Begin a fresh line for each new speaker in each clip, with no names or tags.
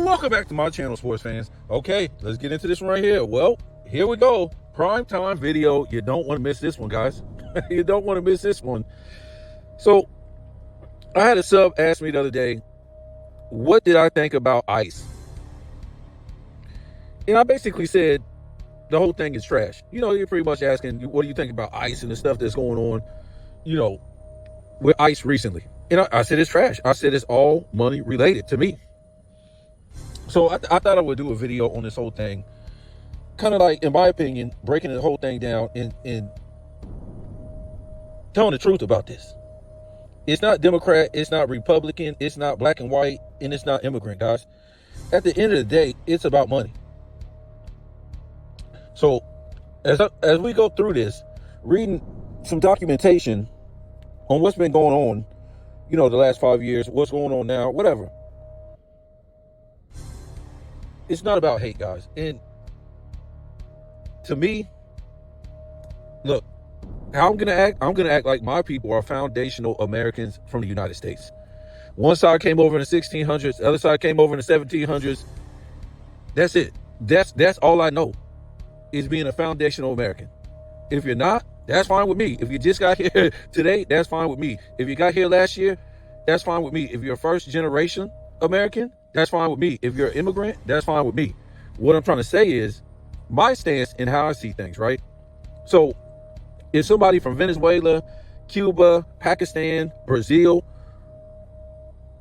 Welcome back to my channel, sports fans. Okay, let's get into this one right here. Well, here we go. Prime time video. You don't want to miss this one, guys. You don't want to miss this one. So, I had a sub ask me the other day, what did I think about ICE? And I basically said, the whole thing is trash. You know, you're pretty much asking, what do you think about ICE and the stuff that's going on, you know, with ICE recently? And I said it's trash. I said it's all money related to me. So I thought I would do a video on this whole thing, kind of like, in my opinion, breaking the whole thing down and telling the truth about this. It's not Democrat, it's not Republican, it's not black and white, and it's not immigrant, guys. At the end of the day, it's about money. So as we go through this, reading some documentation on what's been going on, you know, the last 5 years, what's going on now, whatever. It's not about hate, guys. And to me, look, how I'm gonna act like my people are foundational Americans from the United States. One side came over in the 1600s, the other side came over in the 1700s. That's it. That's all I know, is being a foundational American. If you're not, that's fine with me. If you just got here today, that's fine with me. If you got here last year, that's fine with me. If you're a first generation American, that's fine with me. If you're an immigrant, that's fine with me. What I'm trying to say is my stance and how I see things, right? So if somebody from Venezuela, Cuba, Pakistan, Brazil,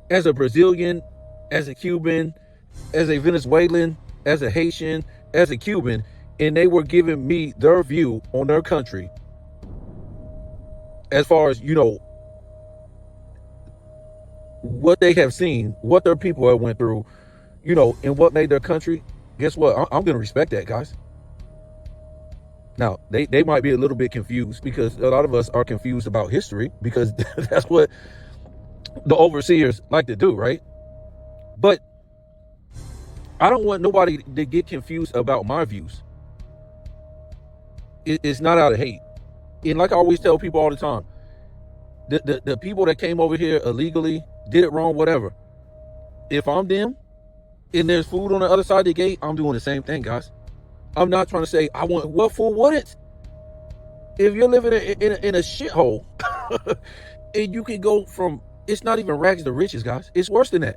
as a Brazilian, as a Cuban, as a Venezuelan, as a Haitian, as a Cuban, and they were giving me their view on their country, as far as, you know, what they have seen, what their people have went through, you know, and what made their country, guess what? I'm going to respect that, guys. Now, they might be a little bit confused, because a lot of us are confused about history, because that's what the overseers like to do, right? But I don't want nobody to get confused about my views. It's not out of hate. And like I always tell people all the time, the people that came over here illegally, did it wrong, whatever. If I'm them and there's food on the other side of the gate, I'm doing the same thing, guys. I'm not trying to say I want what food wouldn't. If you're living in a shithole and you can go from, it's not even rags to riches, guys. It's worse than that.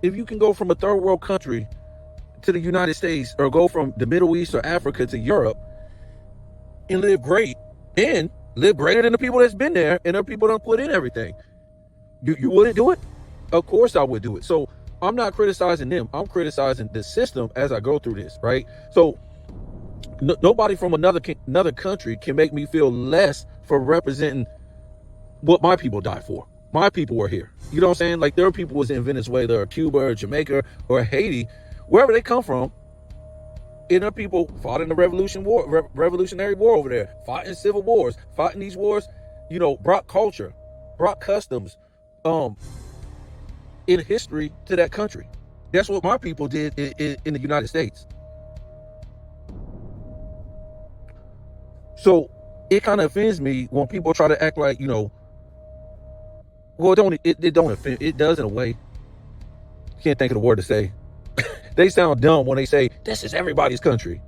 If you can go from a third world country to the United States, or go from the Middle East or Africa to Europe and live great, and live greater than the people that's been there and the people that put in everything, you wouldn't do it? Of course I would do it. So I'm not criticizing them. I'm criticizing the system as I go through this, right? So nobody from another country can make me feel less for representing what my people died for. My people were here. You know what I'm saying? Like, their people was in Venezuela or Cuba or Jamaica or Haiti, wherever they come from. And their people fought in the Revolutionary War over there, fought in civil wars, fought in these wars, you know, brought culture, brought customs, in history to that country. That's what my people did in the United States. So it kind of offends me when people try to act like, you know, well, it don't offend, it does in a way. Can't think of the word to say. They sound dumb when they say, this is everybody's country.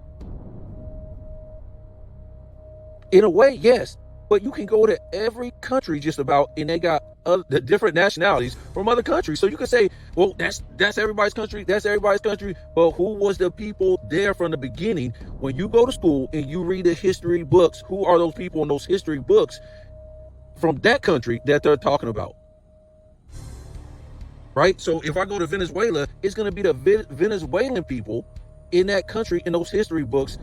In a way, yes. But you can go to every country just about, and they got the different nationalities from other countries. So you can say, well, that's everybody's country. That's everybody's country. But who was the people there from the beginning? When you go to school and you read the history books, who are those people in those history books from that country that they're talking about? Right? So if I go to Venezuela, it's going to be the Venezuelan people in that country, in those history books,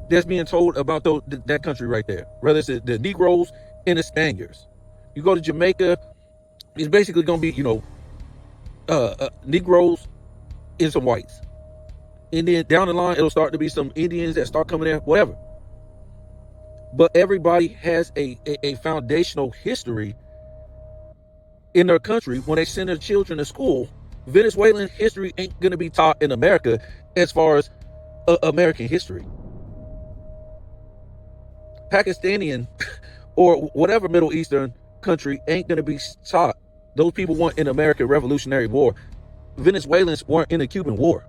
that's being told about that country right there. Whether it's the Negroes and the Spaniards. You go to Jamaica, it's basically going to be, you know, Negroes and some whites. And then down the line, it'll start to be some Indians that start coming there, whatever. But everybody has a foundational history in their country. When they send their children to school, Venezuelan history ain't going to be taught in America as far as American history. Pakistani or whatever Middle Eastern country ain't going to be taught. Those people weren't in the American Revolutionary War. Venezuelans weren't in the Cuban War.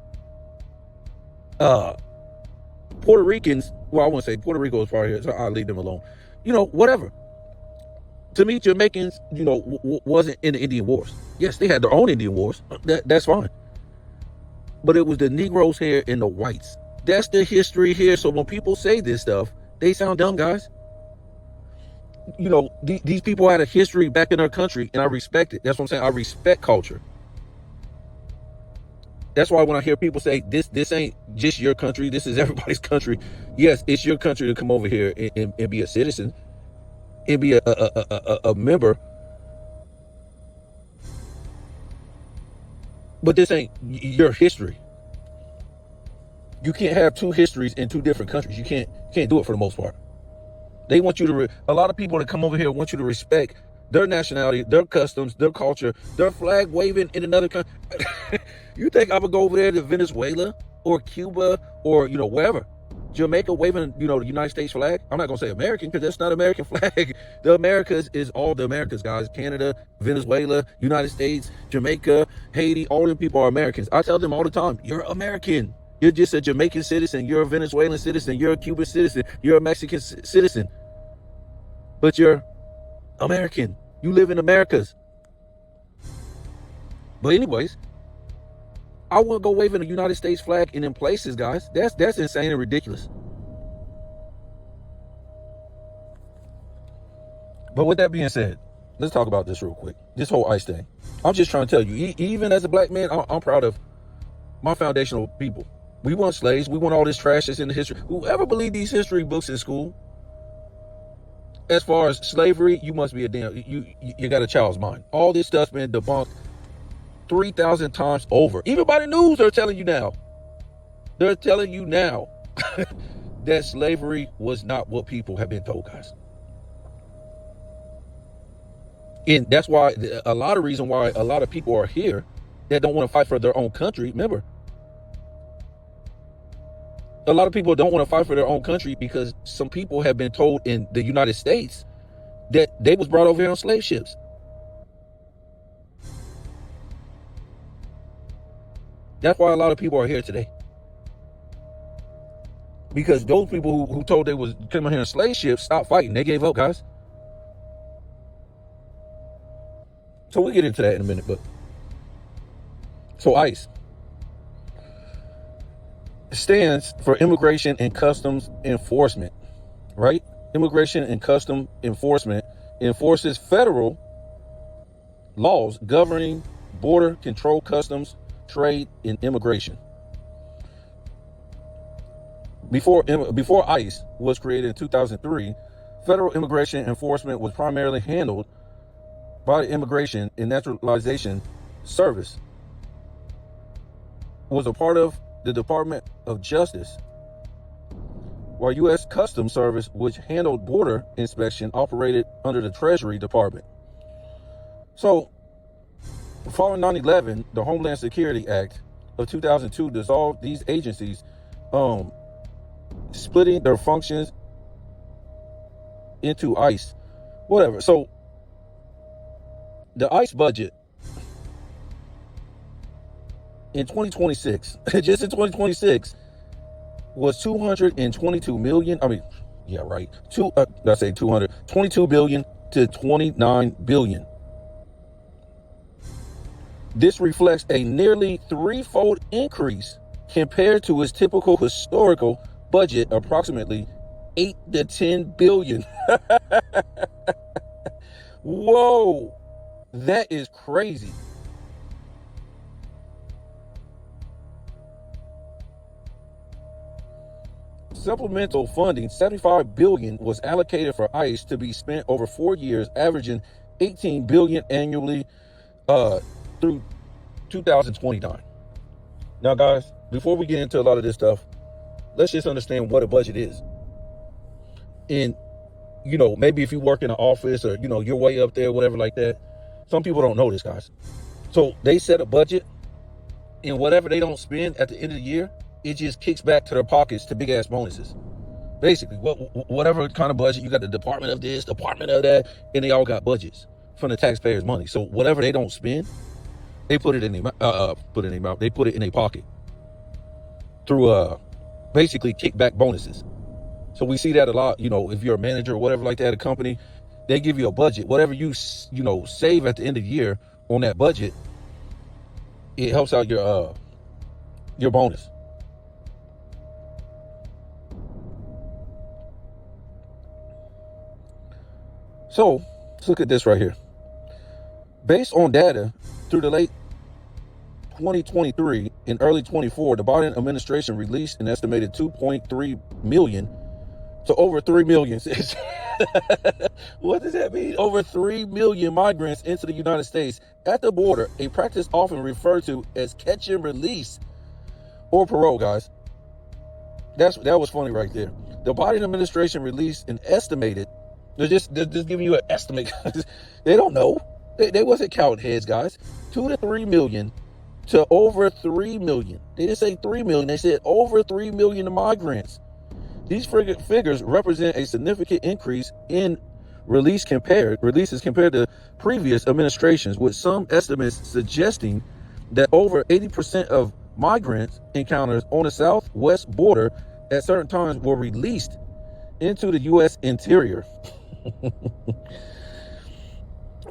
Puerto Ricans, well, I wouldn't say Puerto Rico was part of here, so I'll leave them alone. Whatever. To me, Jamaicans, wasn't in the Indian Wars. Yes, they had their own Indian Wars. That's fine. But it was the Negroes here and the whites. That's the history here. So when people say this stuff, they sound dumb, guys. These people had a history back in our country, and I respect it. That's what I'm saying. I respect culture. That's why when I hear people say this ain't just your country, this is everybody's country. Yes, it's your country to come over here and be a citizen and be a member. But this ain't your history. You can't have two histories in two different countries. You can't do it for the most part. They want you to, a lot of people that come over here want you to respect their nationality, their customs, their culture, their flag waving in another country. You think I would go over there to Venezuela or Cuba or, wherever? Jamaica waving, the United States flag? I'm not going to say American because that's not American flag. The Americas is all the Americas, guys. Canada, Venezuela, United States, Jamaica, Haiti, all them people are Americans. I tell them all the time, you're American. You're just a Jamaican citizen. You're a Venezuelan citizen. You're a Cuban citizen. You're a Mexican citizen. But you're American. You live in Americas. But anyways, I wouldn't go waving the United States flag in them places, guys. That's insane and ridiculous. But with that being said, let's talk about this real quick. This whole ICE thing. I'm just trying to tell you, even as a black man, I'm proud of my foundational people. We weren't slaves. We weren't all this trash that's in the history. Whoever believed these history books in school, as far as slavery, you must be a damn, you got a child's mind. All this stuff's been debunked 3,000 times over. Even by the news, they're telling you now. They're telling you now that slavery was not what people have been told, guys. And that's why a lot of reason why a lot of people are here that don't want to fight for their own country. Remember, a lot of people don't want to fight for their own country because some people have been told in the United States that they was brought over here on slave ships. That's why a lot of people are here today. Because those people who told they was coming here on slave ships stopped fighting. They gave up, guys. So we'll get into that in a minute, but so ICE stands for Immigration and Customs Enforcement, right? Immigration and Customs Enforcement enforces federal laws governing border control, customs, trade, and immigration. Before ICE was created in 2003, federal immigration enforcement was primarily handled by the Immigration and Naturalization Service, was a part of the Department of Justice, while U.S. Customs Service, which handled border inspection, operated under the Treasury Department. So, following 9/11, the Homeland Security Act of 2002 dissolved these agencies, splitting their functions into ICE, whatever. So, the ICE budget in 2026, just in 2026, was 222 million. I mean, yeah, right. I say 22 billion to 29 billion. This reflects a nearly threefold increase compared to its typical historical budget, approximately 8 to 10 billion. Whoa, that is crazy. Supplemental funding, 75 billion, was allocated for ICE to be spent over 4 years, averaging 18 billion annually through 2029. Now, guys, before we get into a lot of this stuff, let's just understand what a budget is. And, maybe if you work in an office or, you're way up there, whatever like that, some people don't know this, guys. So they set a budget, and whatever they don't spend at the end of the year, it just kicks back to their pockets to big ass bonuses. Basically, whatever kind of budget, you got the department of this, department of that, and they all got budgets. from the taxpayers' money. So whatever they don't spend, they put it in their mouth. They put it in their pocket through basically kickback bonuses. So we see that a lot. You know, if you're a manager or whatever like that at a company, they give you a budget. Whatever you save at the end of the year on that budget, it helps out your bonus. So let's look at this right here. Based on data through the late 2023 and early 24, the Biden administration released an estimated 2.3 million to over 3 million. What does that mean? Over 3 million migrants into the United States at the border, a practice often referred to as catch and release or parole, guys. That was funny right there. The Biden administration released an estimated, they're just giving you an estimate. They don't know. They wasn't counting heads, guys. 2 to 3 million to over 3 million. They didn't say 3 million. They said over 3 million migrants. These figures represent a significant increase in releases compared to previous administrations, with some estimates suggesting that over 80% of migrants encounters on the southwest border at certain times were released into the U.S. interior.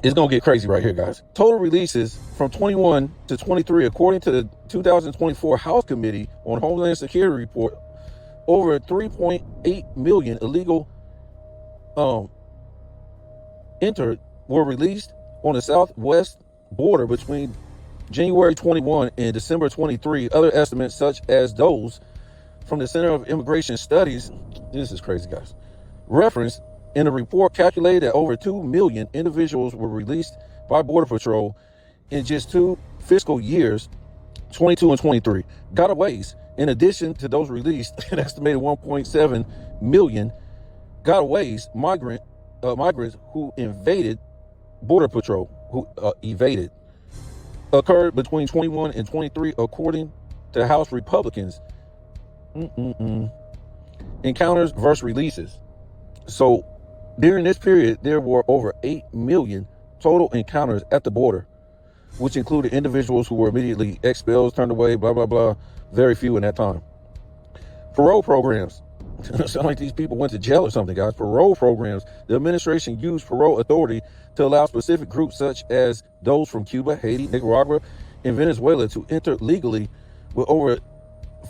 It's going to get crazy right here, guys. Total releases from 21 to 23, according to the 2024 House Committee on Homeland Security report, over 3.8 million illegal were released on the southwest border between January 21 and December 23. Other estimates, such as those from the Center of Immigration Studies, this is crazy, guys, referenced in the report, calculated that over 2 million individuals were released by Border Patrol in just 2 fiscal years, 22 and 23. Gotaways, in addition to those released, an estimated 1.7 million gotaways, migrants who evaded Border Patrol, occurred between 21 and 23, according to House Republicans. Encounters versus releases. So during this period, there were over 8 million total encounters at the border, which included individuals who were immediately expelled, turned away, blah, blah, blah. Very few in that time. Parole programs. Sound like these people went to jail or something, guys. Parole programs. The administration used parole authority to allow specific groups such as those from Cuba, Haiti, Nicaragua, and Venezuela to enter legally, with over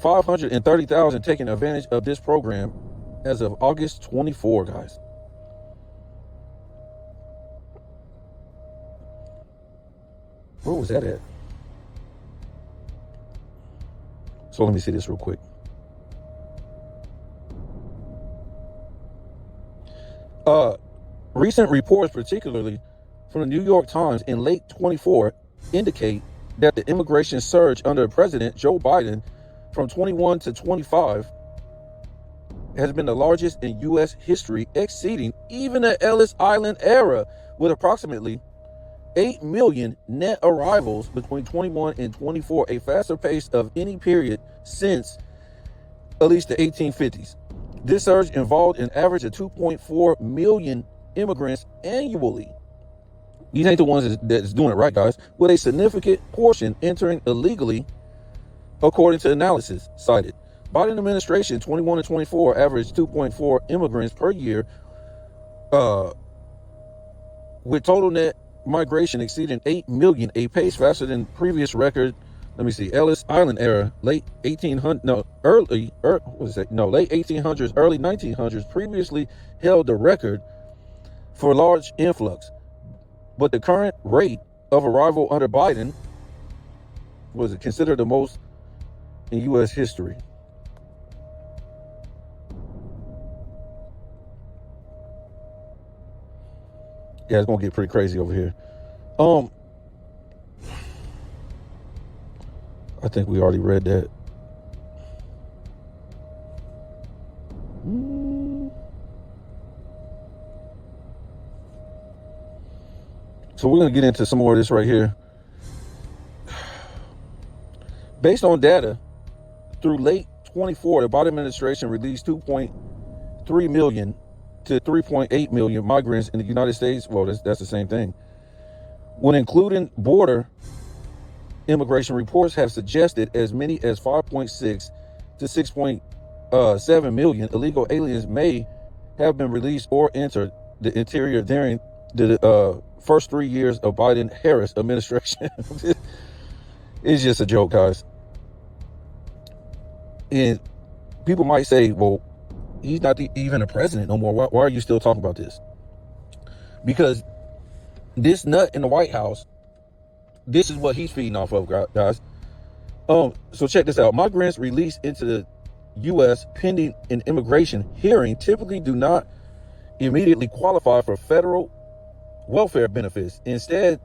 530,000 taking advantage of this program as of August 24, guys. Where was that at? So let me see this real quick. Recent reports, particularly from the New York Times in late 24, indicate that the immigration surge under President Joe Biden from 21 to 25 has been the largest in U.S. history, exceeding even the Ellis Island era, with approximately 8 million net arrivals between 21 and 24, a faster pace of any period since at least the 1850s. This surge involved an average of 2.4 million immigrants annually. These ain't the ones that's doing it right, guys, with a significant portion entering illegally, according to analysis cited. Biden administration 21 and 24 averaged 2.4 immigrants per year, with total net migration exceeding 8 million, a pace faster than previous record. Let me see, Ellis Island era, late 1800s, late 1800s, early 1900s, previously held the record for large influx. But the current rate of arrival under Biden was considered the most in U.S. history. Yeah, it's gonna get pretty crazy over here. I think we already read that. So we're going to get into some more of this right here. Based on data through late 24, the Biden administration released 2.3 million to 3.8 million migrants in the United States. Well, that's the same thing. When including border immigration, reports have suggested as many as 5.6 to 6.7 million illegal aliens may have been released or entered the interior during the first 3 years of Biden-Harris administration. It's just a joke, guys. And people might say, well, he's not even a president no more. Why are you still talking about this? Because this nut in the White House, this is what he's feeding off of, guys. So check this out. Migrants released into the U.S. pending an immigration hearing typically do not immediately qualify for federal welfare benefits. Instead,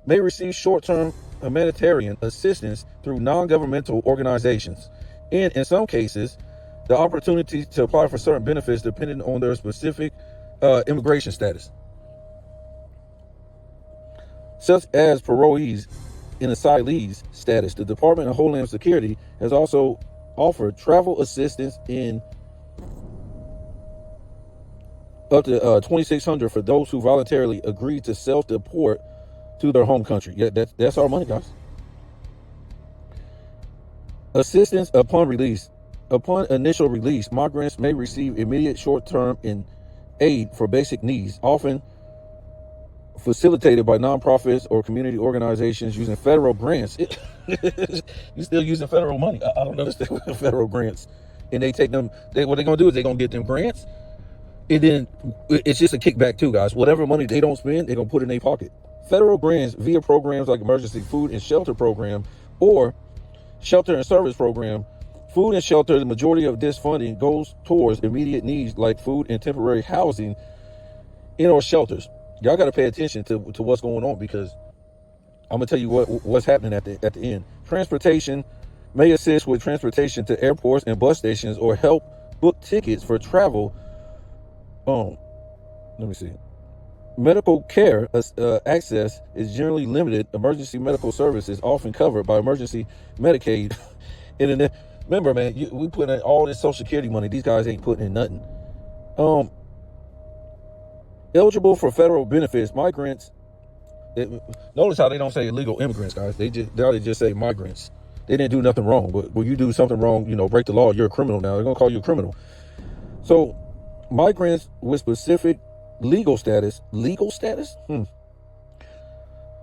may receive short-term humanitarian assistance through non-governmental organizations. And in some cases, the opportunity to apply for certain benefits depending on their specific immigration status, such as parolees in asylees status. The Department of Homeland Security has also offered travel assistance in up to $2,600 for those who voluntarily agree to self-deport to their home country. Yeah, that's our money, guys. Assistance upon release. Upon initial release, migrants may receive immediate short-term aid for basic needs, often facilitated by nonprofits or community organizations using federal grants. You're still using federal money. I don't understand federal grants. And they take them, what they're going to do is they're going to get them grants. And then it's just a kickback too, guys. Whatever money they don't spend, they're going to put in their pocket. Federal grants via programs like Emergency Food and Shelter Program or Shelter and Service Program. Food and shelter, the majority of this funding goes towards immediate needs like food and temporary housing in our shelters. Y'all got to pay attention to what's going on, because I'm going to tell you what's happening at the end. Transportation may assist with transportation to airports and bus stations or help book tickets for travel. Let me see. Medical care access is generally limited. Emergency medical services often covered by emergency Medicaid. And remember, man, we put in all this Social Security money. These guys ain't putting in nothing. Eligible for federal benefits, migrants. Notice how they don't say illegal immigrants, guys. They just say migrants. They didn't do nothing wrong. But when you do something wrong, break the law, you're a criminal now. They're going to call you a criminal. So migrants with specific legal status,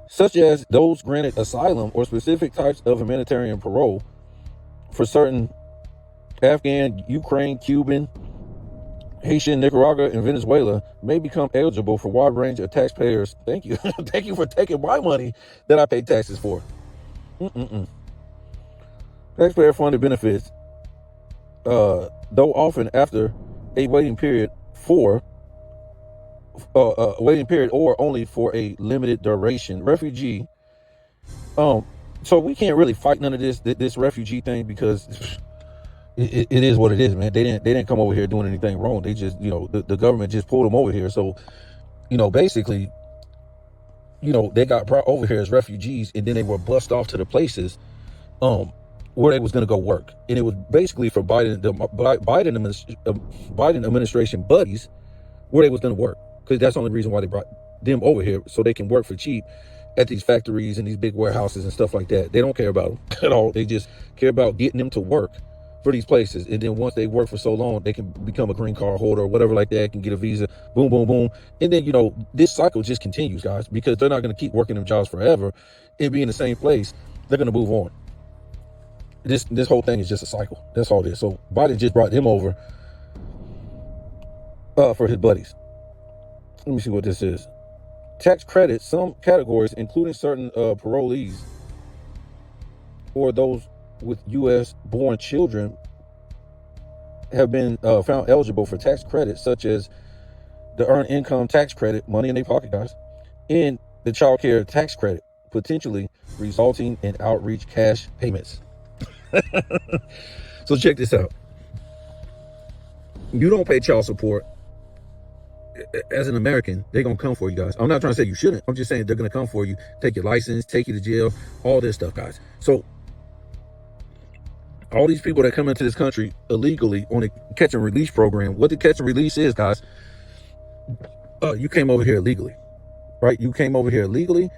such as those granted asylum or specific types of humanitarian parole for certain Afghan, Ukraine, Cuban, Haitian, Nicaragua, and Venezuela, may become eligible for a wide range of taxpayers. Thank you. Thank you for taking my money that I pay taxes for. Taxpayer funded benefits, though often after a waiting period or only for a limited duration. Refugee. So we can't really fight none of this refugee thing, because it is what it is, man. They didn't come over here doing anything wrong. They just, the government just pulled them over here. So, basically, they got brought over here as refugees, and then they were bussed off to the places where they was going to go work. And it was basically for Biden administration buddies where they was going to work, because that's the only reason why they brought them over here, so they can work for cheap at these factories and these big warehouses and stuff like that. They don't care about them at all. They just care about getting them to work for these places. And then once they work for so long, they can become a green card holder or whatever like that, can get a visa, boom, boom, boom. And then, this cycle just continues, guys, because they're not going to keep working them jobs forever and be in the same place. They're going to move on. This whole thing is just a cycle. That's all it is. So Biden just brought them over for his buddies. Let me see what this is. Tax credits, some categories, including certain parolees or those with U.S. born children, have been found eligible for tax credits, such as the earned income tax credit, money in their pocket, guys, and the child care tax credit, potentially resulting in outreach cash payments. So check this out. You don't pay child support. As an American, they're going to come for you, guys. I'm not trying to say you shouldn't. I'm just saying they're going to come for you, take your license, take you to jail, all this stuff, guys. So all these people that come into this country illegally on a catch and release program, what the catch and release is, guys, you came over here illegally, right? You came over here illegally.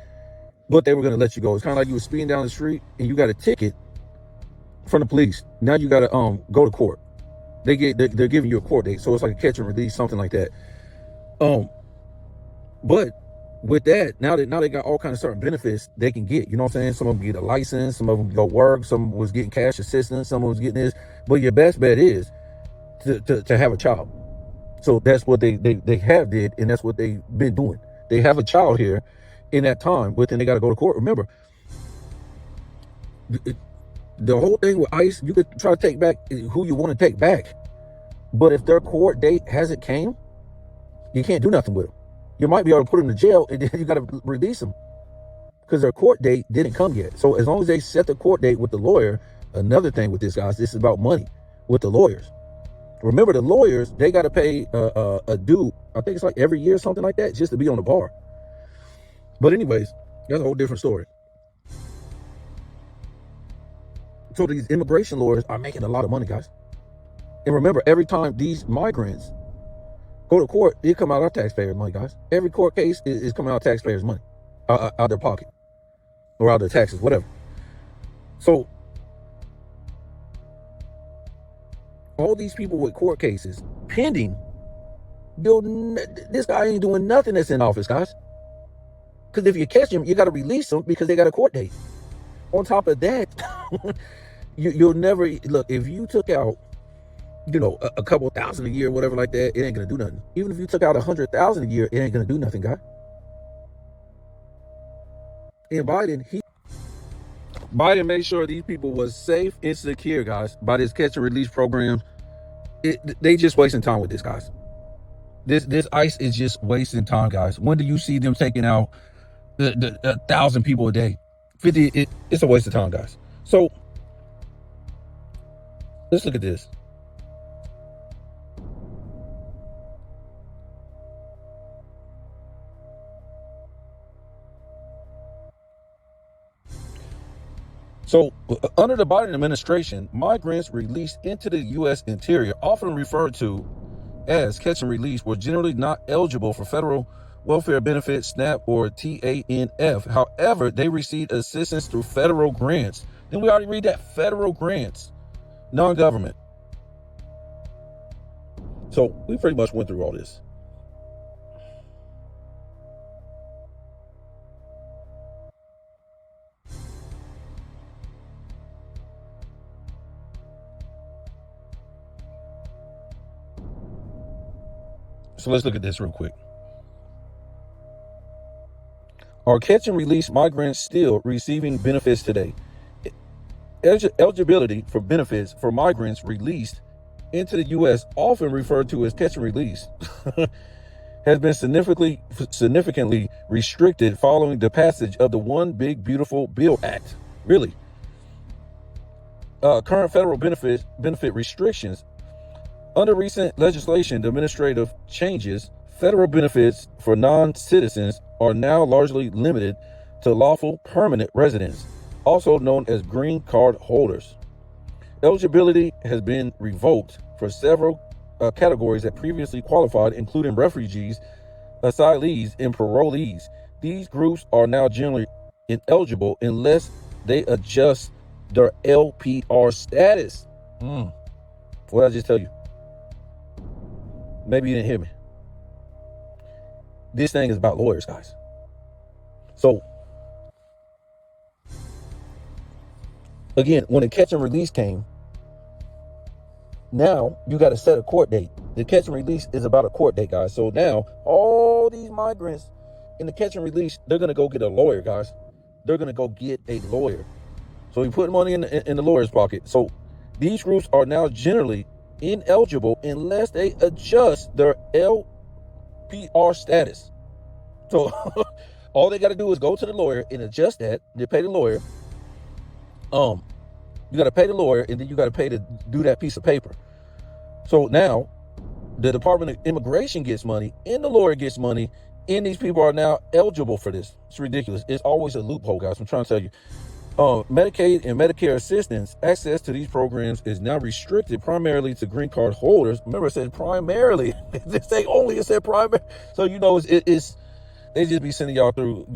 but they were going to let you go. It's kind of like you were speeding down the street and you got a ticket from the police. Now you got to go to court. They're giving you a court date, so it's like a catch and release, something like that. But with that, now they got all kinds of certain benefits they can get. You know what I'm saying? Some of them get a license, some of them go work, some was getting cash assistance, some was getting this. But your best bet is to have a child. So that's what they have did, and that's what they've been doing. They have a child here in that time, but then they got to go to court. Remember, the whole thing with ICE, you could try to take back who you want to take back, but if their court date hasn't came, you can't do nothing with them. You might be able to put them in jail, and then you got to release them because their court date didn't come yet. So as long as they set the court date with the lawyer, another thing with this, guys, this is about money with the lawyers. Remember, the lawyers, they got to pay a due. I think it's like every year, something like that, just to be on the bar. But anyways, that's a whole different story. So these immigration lawyers are making a lot of money, guys. And remember, every time these migrants go to court, it come out of our taxpayers' money, guys. Every court case is coming out of taxpayers' money, out of their pocket, or out of their taxes, whatever. So all these people with court cases pending, this guy ain't doing nothing that's in office, guys. Because if you catch him, you got to release him because they got a court date. On top of that, you'll never look. If you took out, a couple thousand a year, whatever like that, it ain't gonna do nothing. Even if you took out 100,000 a year, it ain't gonna do nothing, guy. And Biden made sure these people was safe and secure, guys, by this catch and release program. They just wasting time with this, guys. This ICE is just wasting time, guys. When do you see them taking out the 1,000 people a day? 50, it's a waste of time, guys. So let's look at this. So under the Biden administration, migrants released into the U.S. interior, often referred to as catch and release, were generally not eligible for federal welfare benefits, SNAP, or TANF. However, they received assistance through federal grants. Then we already read that, federal grants, non-government. So we pretty much went through all this. So let's look at this real quick. Are catch and release migrants still receiving benefits today? Eligibility for benefits for migrants released into the U.S., often referred to as catch and release, has been significantly restricted following the passage of the One Big Beautiful Bill Act. Really? Current federal benefit restrictions. Under recent legislation, the administrative changes, federal benefits for non-citizens are now largely limited to lawful permanent residents, also known as green card holders. Eligibility has been revoked for several categories that previously qualified, including refugees, asylees, and parolees. These groups are now generally ineligible unless they adjust their LPR status. What did I just tell you? Maybe you didn't hear me. This thing is about lawyers, guys. So, again, when the catch and release came, now you got to set a court date. The catch and release is about a court date, guys. So now all these migrants in the catch and release, they're going to go get a lawyer, guys. They're going to go get a lawyer. So you put money in the lawyer's pocket. So these groups are now generally ineligible unless they adjust their LPR status. So all they got to do is go to the lawyer and adjust that. They pay the lawyer. You got to pay the lawyer, and then you got to pay to do that piece of paper. So now the Department of Immigration gets money, and the lawyer gets money, and these people are now eligible for this. It's ridiculous. It's always a loophole, guys. I'm trying to tell you. Medicaid and Medicare assistance, access to these programs is now restricted primarily to green card holders. Remember, it said primarily. It didn't say only, it said primary. So, it's They just be sending y'all through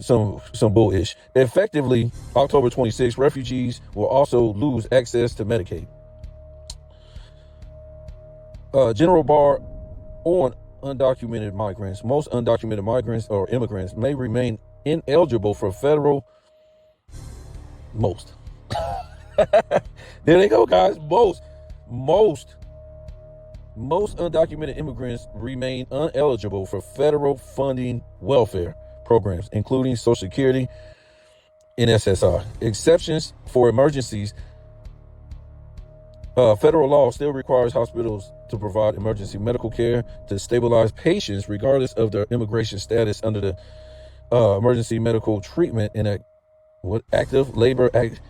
some bullish. Effectively, October 26th, refugees will also lose access to Medicaid. General bar on undocumented migrants. Most undocumented migrants or immigrants may remain ineligible for federal. Most. There they go, guys. Most undocumented immigrants remain ineligible for federal funding welfare programs, including Social Security and SSI. Exceptions for emergencies. Federal law still requires hospitals to provide emergency medical care to stabilize patients regardless of their immigration status under the Emergency Medical Treatment and Active Labor Act.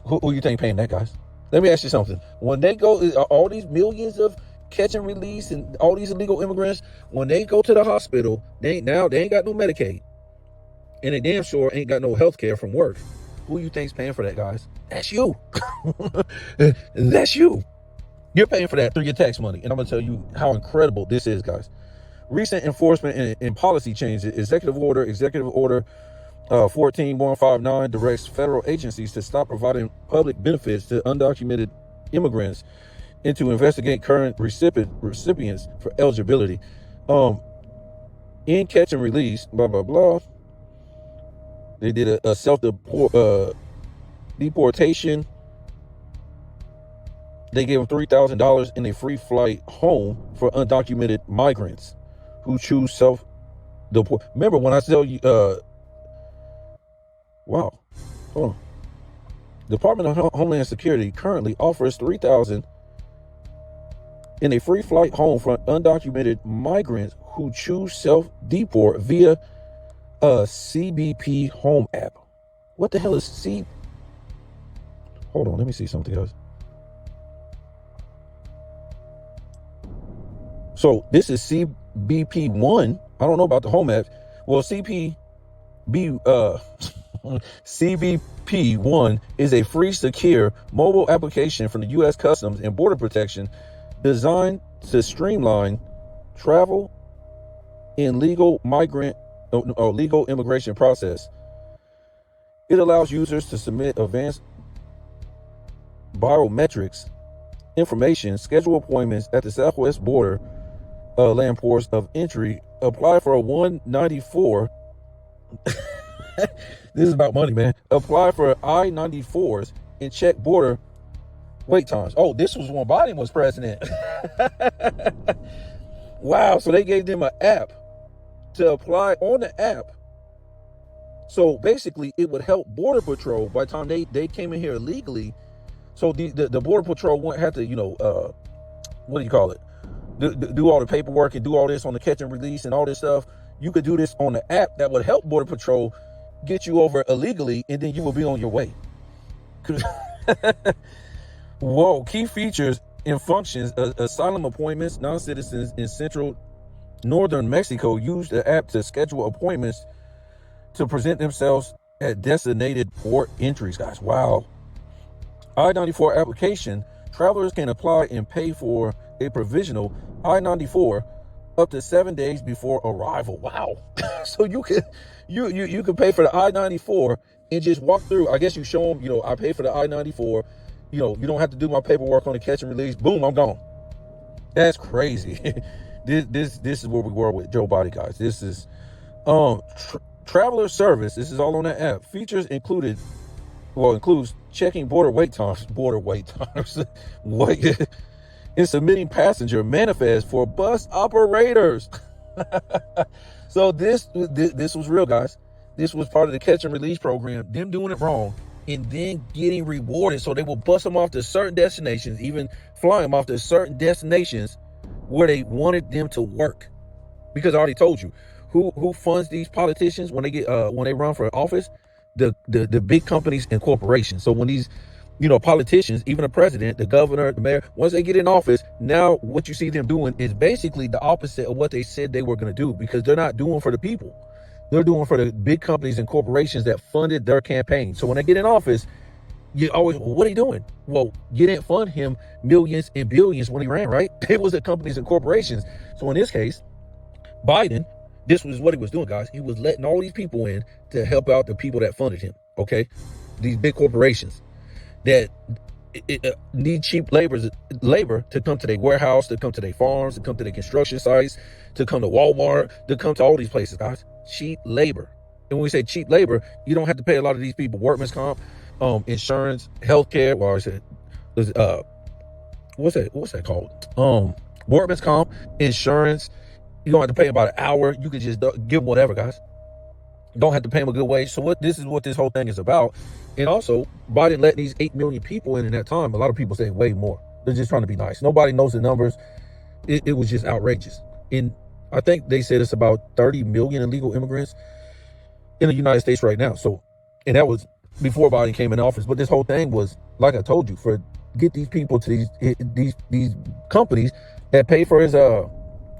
Who you think paying that, guys? Let me ask you something. When they go, all these millions of catch and release and all these illegal immigrants, when they go to the hospital, they ain't got no Medicaid. And they damn sure ain't got no health care from work. Who you think's paying for that, guys? That's you. That's you. You're paying for that through your tax money. And I'm going to tell you how incredible this is, guys. Recent enforcement and policy changes. Executive Order 14159 directs federal agencies to stop providing public benefits to undocumented immigrants and to investigate current recipients for eligibility. In catch and release, blah, blah, blah. They did a self-deportation. They gave them $3,000 in a free flight home for undocumented migrants who choose self-deport. Remember when I tell you, wow, hold on. Department of Homeland Security currently offers $3,000 in a free flight home for undocumented migrants who choose self-deport via a CBP Home app. What the hell is Hold on, let me see something else. So this is CBP1. I don't know about the Home app. Well, CBP1 is a free, secure mobile application from the U.S. Customs and Border Protection designed to streamline travel in legal immigration process. It allows users to submit advanced biometrics information, schedule appointments at the Southwest border land ports of entry, apply for a 194. This is about money, man. Apply for I-94s and check border wait times. Oh, this was when Biden was president. Wow. So they gave them an app to apply on the app. So basically it would help Border Patrol by the time they came in here illegally. So the Border Patrol won't have to, what do you call it? Do all the paperwork and do all this on the catch and release and all this stuff. You could do this on the app that would help Border Patrol get you over illegally, and then you will be on your way. Whoa, key features and functions. Asylum appointments. Non-citizens in central northern Mexico use the app to schedule appointments to present themselves at designated port entries, guys. Wow. I-94 application. Travelers can apply and pay for a provisional I-94 up to 7 days before arrival. Wow. So you can pay for the I-94 and just walk through. I guess you show them, I pay for the I-94. You don't have to do my paperwork on the catch and release. Boom, I'm gone. That's crazy. This is where we were with Joe Biden, guys. This is traveler service. This is all on that app. Features includes checking border wait times, wait and submitting passenger manifest for bus operators. So this was real, guys. This was part of the catch and release program, them doing it wrong and then getting rewarded. So they will bust them off to certain destinations, even fly them off to certain destinations where they wanted them to work. Because I already told you, who funds these politicians when they run for office? The big companies and corporations. So when these politicians, even the president, the governor, the mayor, once they get in office, now what you see them doing is basically the opposite of what they said they were going to do, because they're not doing for the people. They're doing for the big companies and corporations that funded their campaign. So when they get in office, you always, what are you doing? Well, you didn't fund him millions and billions when he ran, right? It was the companies and corporations. So in this case, Biden This was what he was doing, guys. He was letting all these people in to help out the people that funded him, okay? These big corporations that need cheap labor to come to their warehouse, to come to their farms, to come to their construction sites, to come to Walmart, to come to all these places, guys. Cheap labor. And when we say cheap labor, you don't have to pay a lot of these people workman's comp, insurance, healthcare. Well, I said, what's that called? Workman's comp, insurance. You don't have to pay about an hour. You can just give them whatever, guys. You don't have to pay them a good wage. So this is what this whole thing is about. And also, Biden letting these 8 million people in that time, a lot of people say way more. They're just trying to be nice. Nobody knows the numbers. It was just outrageous. And I think they said it's about 30 million illegal immigrants in the United States right now. So, and that was before Biden came in office. But this whole thing was, like I told you, for get these people to these companies that pay for his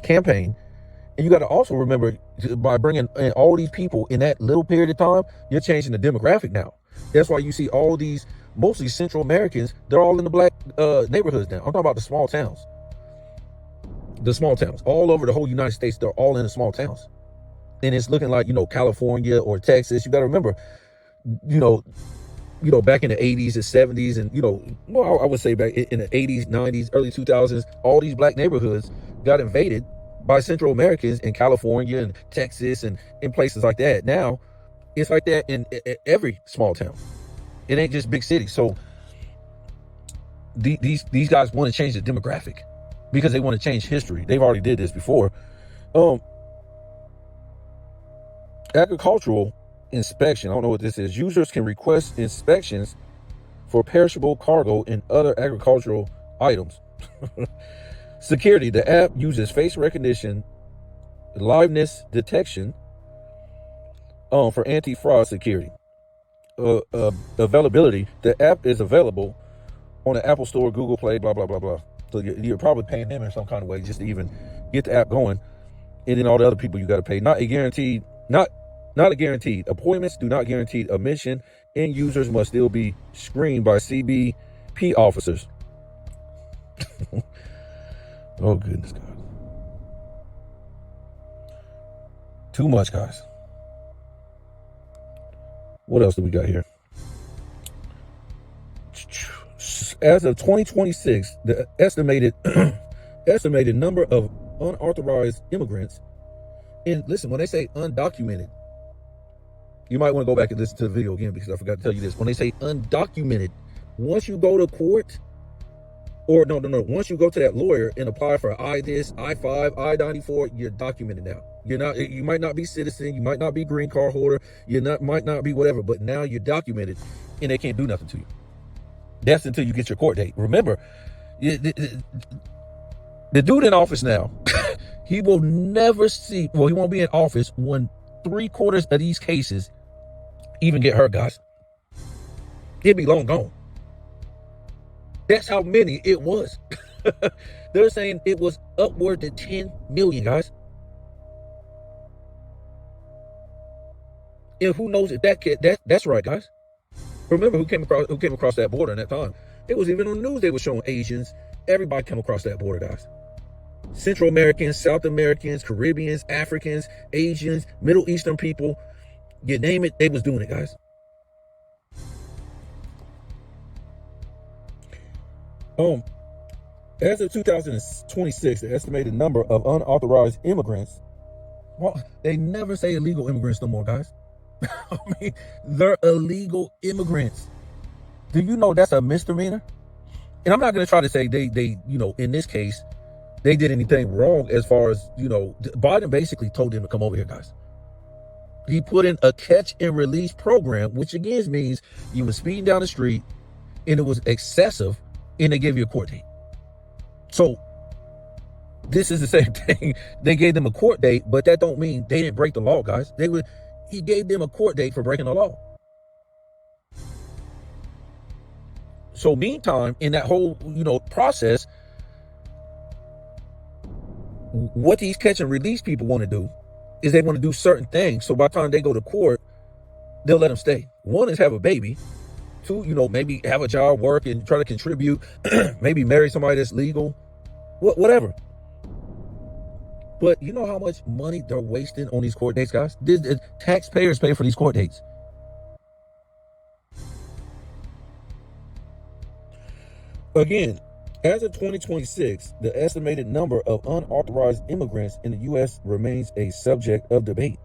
campaign. And you got to also remember, by bringing in all these people in that little period of time, you're changing the demographic now. That's why you see all these, mostly Central Americans, they're all in the black neighborhoods now. I'm talking about the small towns. The small towns. All over the whole United States, they're all in the small towns. And it's looking like, California or Texas. You got to remember, back in the 80s and 70s and, I would say back in the 80s, 90s, early 2000s, all these black neighborhoods got invaded by Central Americans in California and Texas and in places like that. Now, it's like that in every small town. It ain't just big cities. So these guys want to change the demographic because they want to change history. They've already did this before. Agricultural inspection. I don't know what this is. Users can request inspections for perishable cargo and other agricultural items. Security. The app uses face recognition, liveness detection for anti-fraud security. Availability. The app is available on the Apple Store, Google Play, blah, blah, blah, blah. So you're probably paying them in some kind of way just to even get the app going. And then all the other people you got to pay. Not a guaranteed. Appointments do not guarantee admission, and users must still be screened by CBP officers. Oh, goodness, God. Too much, guys. What else do we got here? As of 2026, the estimated number of unauthorized immigrants, and listen, when they say undocumented, you might want to go back and listen to the video again because I forgot to tell you this. When they say undocumented, once you go to court, or no, once you go to that lawyer and apply for I-this, I-5, I-94, you're documented now. You might not be citizen, you might not be green card holder, might not be whatever, but now you're documented and they can't do nothing to you. That's until you get your court date. Remember, the dude in office now, he will never he won't be in office when 3/4 of these cases even get heard, guys. He'll be long gone. That's how many it was. They're saying it was upward to 10 million, guys. And who knows if that's right, guys. Remember who came across that border in that time. It was even on the news they were showing Asians. Everybody came across that border, guys. Central Americans, South Americans, Caribbeans, Africans, Asians, Middle Eastern people. You name it, they was doing it, guys. As of 2026, the estimated number of unauthorized immigrants, well, they never say illegal immigrants no more, guys. I mean, they're illegal immigrants. Do you know that's a misdemeanor? And I'm not going to try to say they, in this case, they did anything wrong as far as, Biden basically told them to come over here, guys. He put in a catch and release program, which again means you were speeding down the street and it was excessive and they gave you a court date. So this is the same thing. They gave them a court date, but that don't mean they didn't break the law, guys. He gave them a court date for breaking the law. So meantime, in that whole, process, what these catch and release people want to do is they want to do certain things. So by the time they go to court, they'll let them stay. One is have a baby. Two, maybe have a job, work, and try to contribute. Maybe marry somebody that's legal. Whatever. But you know how much money they're wasting on these court dates, guys? The taxpayers pay for these court dates. Again, as of 2026, the estimated number of unauthorized immigrants in the U.S. remains a subject of debate.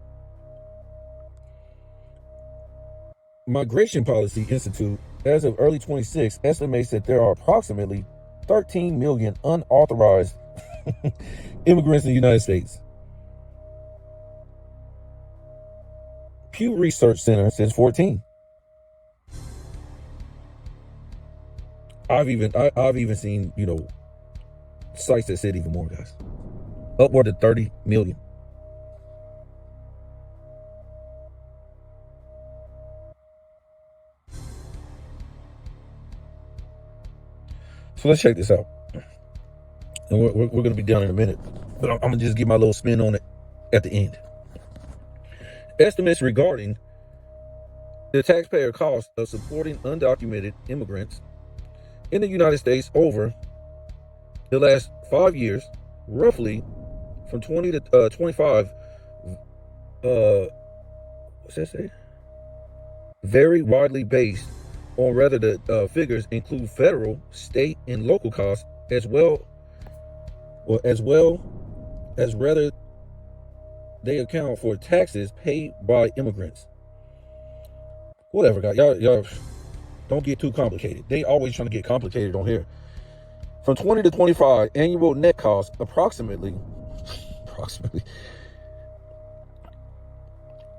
Migration Policy Institute, as of early 26, estimates that there are approximately 13 million unauthorized immigrants in the United States. Pew Research Center says 14. I've even seen, sites that said even more, guys. Upward of 30 million. So let's check this out. And we're going to be done in a minute. But I'm going to just give my little spin on it at the end. Estimates regarding the taxpayer cost of supporting undocumented immigrants in the United States over the last 5 years, roughly from 20 to 25, what's that say? Very widely based on whether the figures include federal, state, and local costs as well as whether they account for taxes paid by immigrants. Whatever, guys. Y'all don't get too complicated. They always trying to get complicated on here. From 20 to 25, annual net cost approximately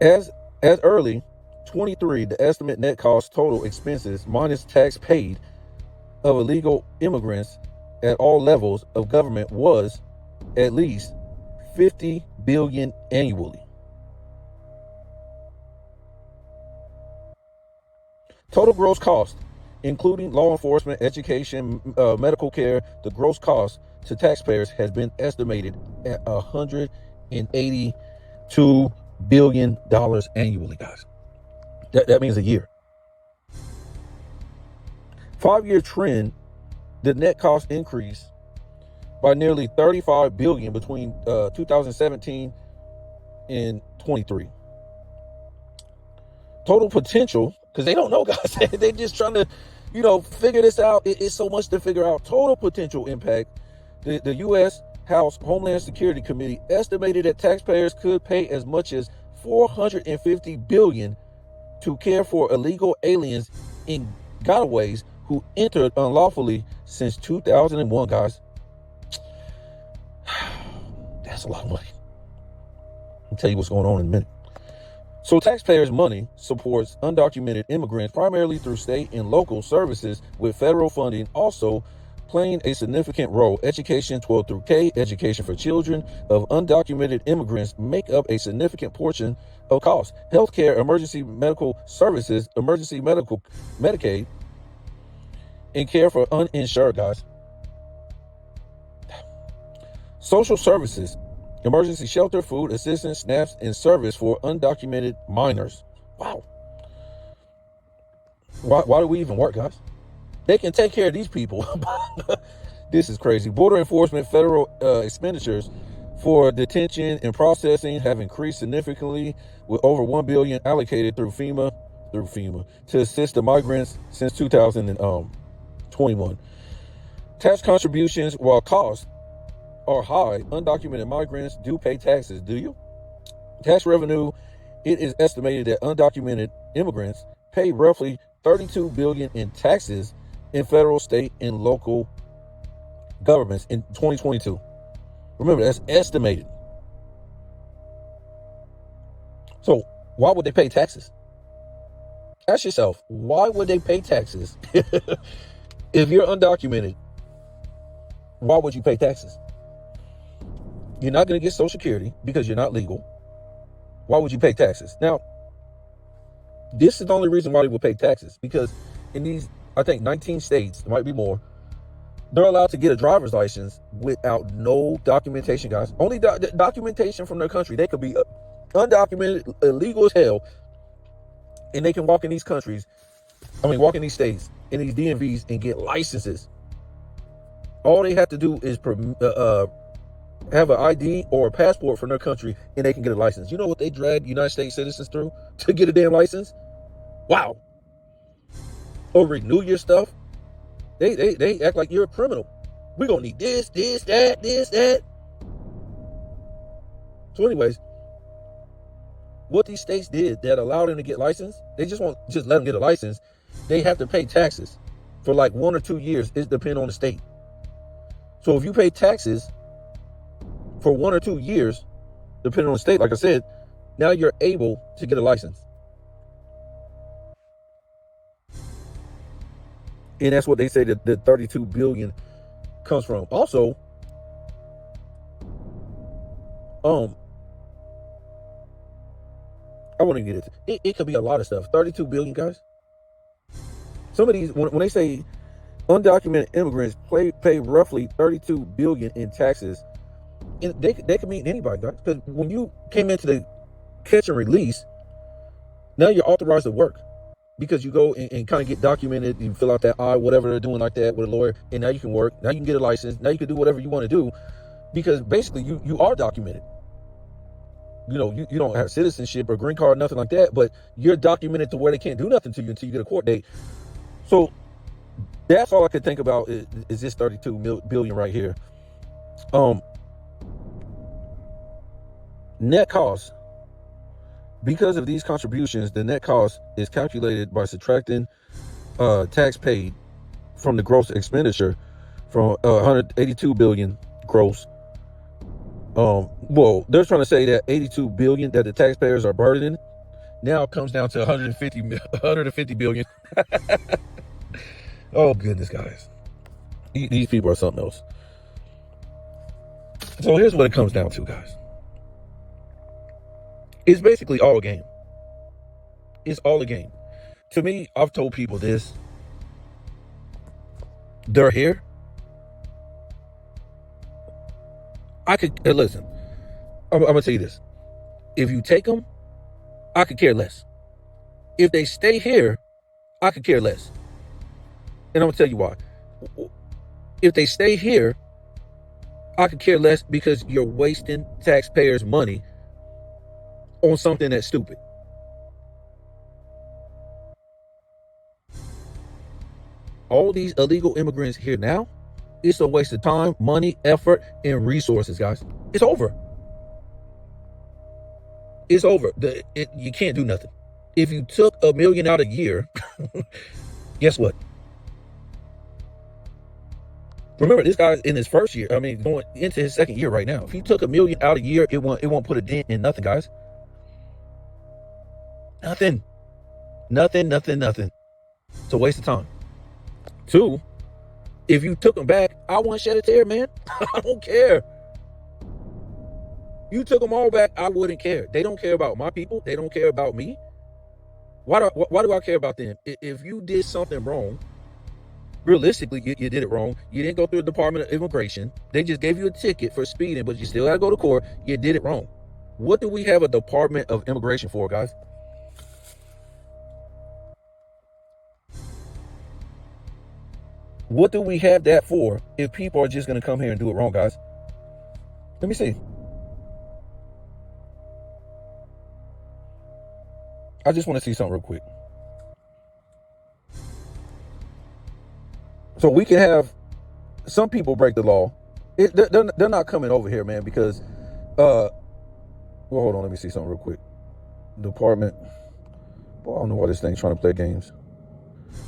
as early 23, the estimate net cost total expenses minus tax paid of illegal immigrants at all levels of government was at least 50 billion annually. Total gross cost, including law enforcement, education, medical care, the gross cost to taxpayers has been estimated at $182 billion annually, guys. That means a year. 5-year trend, the net cost increase by nearly 35 billion between 2017 and 23. Total potential, because they don't know, guys. They just trying to, figure this out. It's so much to figure out. Total potential impact. The U.S. House Homeland Security Committee estimated that taxpayers could pay as much as $450 billion to care for illegal aliens in gotaways who entered unlawfully since 2001, guys. That's a lot of money. I'll tell you what's going on in a minute. So taxpayers' money supports undocumented immigrants primarily through state and local services, with federal funding also playing a significant role. Education 12 through K, education for children of undocumented immigrants make up a significant portion of costs. Healthcare, emergency medical services, emergency medical, Medicaid, and care for uninsured, guys. Social services, emergency shelter, food assistance, SNAPs, and service for undocumented minors. Wow. Why do we even work, guys? They can take care of these people. This is crazy. Border enforcement, federal expenditures for detention and processing have increased significantly, with over $1 billion allocated through FEMA to assist the migrants since 2021. Tax contributions, while costs are high, undocumented migrants do pay taxes. Do you? Tax revenue, it is estimated that undocumented immigrants pay roughly $32 billion in taxes in federal, state, and local governments in 2022. Remember, that's estimated. So why would they pay taxes? Ask yourself, why would they pay taxes? If you're undocumented, why would you pay taxes? You're not going to get Social Security because you're not legal. Why would you pay taxes? Now, this is the only reason why they would pay taxes, because in these, I think 19 states, there might be more, they're allowed to get a driver's license without no documentation, guys. Only documentation from their country. They could be undocumented, illegal as hell, and they can walk in these countries, walk in these states, in these DMVs, and get licenses. All they have to do is have an ID or a passport from their country and they can get a license. You know what they drag United States citizens through to get a damn license? Wow. Or renew your stuff. They act like you're a criminal. We're going to need this, that. So anyways, what these states did that allowed them to get licensed, they just won't just let them get a license. They have to pay taxes for like 1 or 2 years. It depends on the state. So if you pay taxes for 1 or 2 years, depending on the state, like I said, now you're able to get a license. And that's what they say that the 32 billion comes from. Also, I want to get it. It could be a lot of stuff. 32 billion, guys. Some of these, when they say undocumented immigrants pay roughly 32 billion in taxes, and they could mean anybody, guys. Because when you came into the catch and release, now you're authorized to work. Because you go and kind of get documented, you fill out that I, whatever they're doing like that with a lawyer, and now you can work, now you can get a license, now you can do whatever you want to do, because basically you are documented. You know, you don't have citizenship or green card, nothing like that, but you're documented to where they can't do nothing to you until you get a court date. So that's all I could think about is this 32 billion right here. Net cost. Because of these contributions, the net cost is calculated by subtracting tax paid from the gross expenditure from 182 billion gross. Well, they're trying to say that 82 billion that the taxpayers are burdening now comes down to 150 billion. Oh goodness, guys, these people are something else. So here's what it comes down to, guys. It's basically all a game. It's all a game. To me, I've told people this. They're here. I could, listen, I'm going to tell you this. If you take them, I could care less. If they stay here, I could care less. And I'm going to tell you why. If they stay here, I could care less because you're wasting taxpayers' money on something that's stupid. All these illegal immigrants here now, it's a waste of time, money, effort, and resources, guys. It's over. It's over. You can't do nothing. If you took $1 million out a year, guess what? Remember, this guy's in his first year. I mean, going into his second year right now. If he took $1 million out a year, it won't put a dent in nothing, guys. Nothing. It's a waste of time. 2, if you took them back, I wouldn't shed a tear, man. I don't care. You took them all back, I wouldn't care. They don't care about my people. They don't care about me. Why do I care about them? If you did something wrong, realistically, you did it wrong. You didn't go through the Department of Immigration. They just gave you a ticket for speeding, but you still got to go to court. You did it wrong. What do we have a Department of Immigration for, guys? What do we have that for if people are just going to come here and do it wrong, guys? Let me see. I just want to see something real quick. So we can have some people break the law. They're not coming over here, man, because, well, hold on. Let me see something real quick. Department. Boy, I don't know why this thing's trying to play games.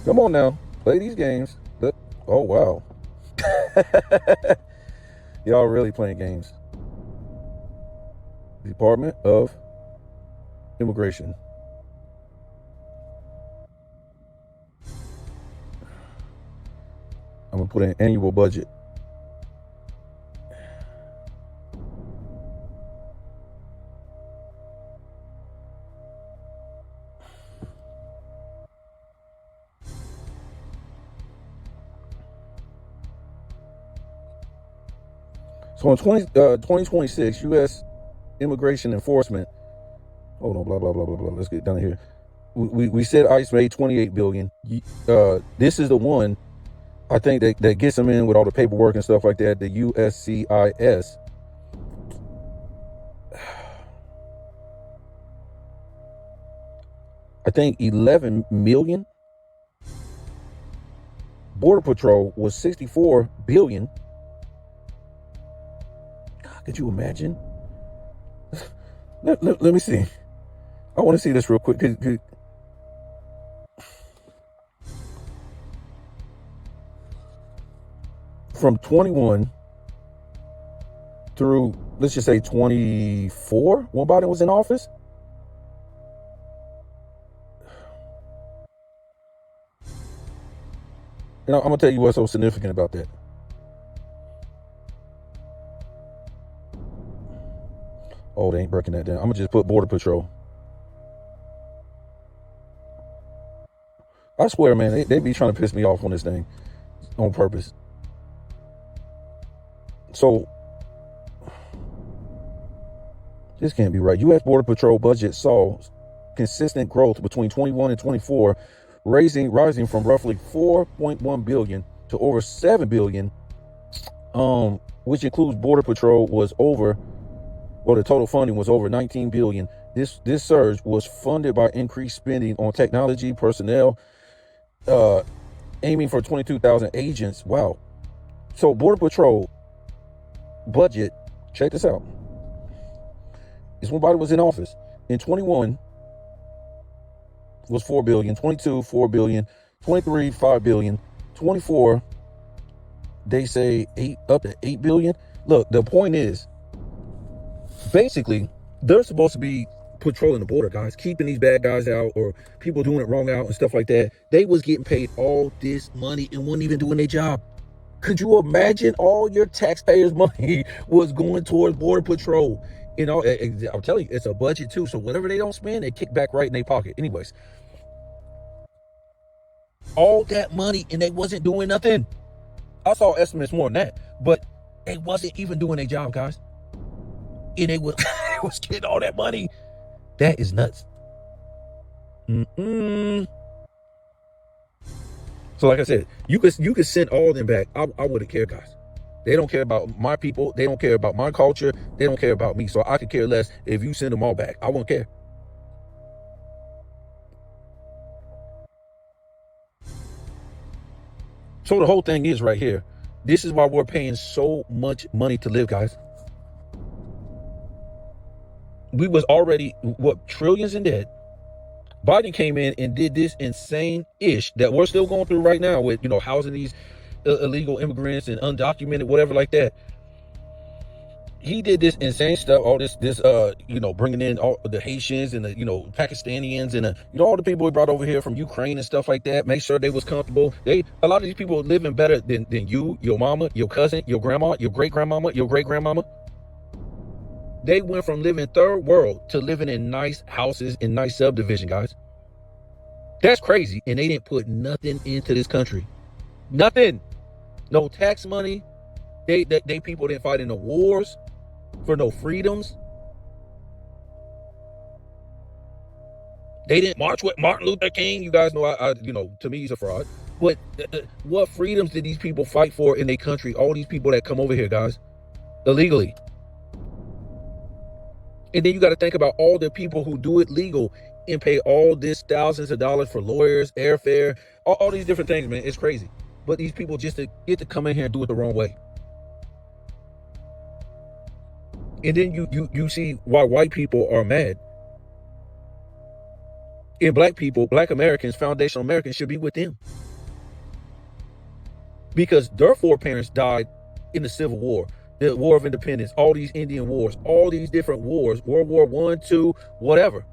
Come on now. Play these games. Oh, wow. Y'all really playing games. Department of Immigration. I'm going to put in annual budget. So in 2026, U.S. Immigration Enforcement, hold on, blah, blah, blah, blah, blah. Let's get down here. We said ICE made $28 billion. This is the one, I think, that gets them in with all the paperwork and stuff like that, the USCIS. I think 11 million. Border Patrol was 64 billion. God, could you imagine? Let me see. I want to see this real quick. From 21 through, let's just say 24, when Biden was in office. You know, I'm gonna tell you what's so significant about that. Oh, they ain't breaking that down. I'm gonna just put Border Patrol. I swear, man, they be trying to piss me off on this thing on purpose. So this can't be right. U.S. Border Patrol budget saw consistent growth between 21 and 24, rising from roughly 4.1 billion to over 7 billion, which includes Border Patrol the total funding was over 19 billion. This surge was funded by increased spending on technology, personnel, aiming for 22,000 agents. Wow. So Border Patrol budget, check this out. It's when Biden was in office. In 21 was 4 billion, 22, 4 billion, 23, 5 billion, 24, they say up to 8 billion. Look, the point is, basically, they're supposed to be patrolling the border, guys, keeping these bad guys out or people doing it wrong out and stuff like that. They was getting paid all this money and weren't even doing their job. Could you imagine all your taxpayers' money was going towards Border Patrol? You know, I'm telling you, it's a budget too. So whatever they don't spend, they kick back right in their pocket. Anyways, all that money and they wasn't doing nothing. I saw estimates more than that, but they wasn't even doing their job, guys. And they was, was getting all that money. That is nuts. So like I said, you could send all of them back. I wouldn't care, guys. They don't care about my people. They don't care about my culture. They don't care about me. So I could care less if you send them all back. I won't care. So the whole thing is right here. This is why we're paying so much money to live, guys. We was already, trillions in debt. Biden came in and did this insane-ish that we're still going through right now with, housing these illegal immigrants and undocumented, whatever like that. He did this insane stuff, all this, bringing in all the Haitians and the, Pakistanians and, all the people he brought over here from Ukraine and stuff like that, make sure they was comfortable. A lot of these people are living better than you, your mama, your cousin, your grandma, your great-grandmama, your great-grandmama. They went from living third world to living in nice houses in nice subdivision, guys. That's crazy. And they didn't put nothing into this country. Nothing. No tax money. They people didn't fight in the wars for no freedoms. They didn't march with Martin Luther King. You guys know, to me, he's a fraud. But what freedoms did these people fight for in their country? All these people that come over here, guys, illegally. And then you got to think about all the people who do it legal and pay all this thousands of dollars for lawyers, airfare, all these different things, man. It's crazy. But these people just get to come in here and do it the wrong way. And then you see why white people are mad. And black people, black Americans, foundational Americans should be with them. Because their foreparents died in the Civil War. The War of Independence, all these Indian wars, all these different wars, World War I, II, whatever.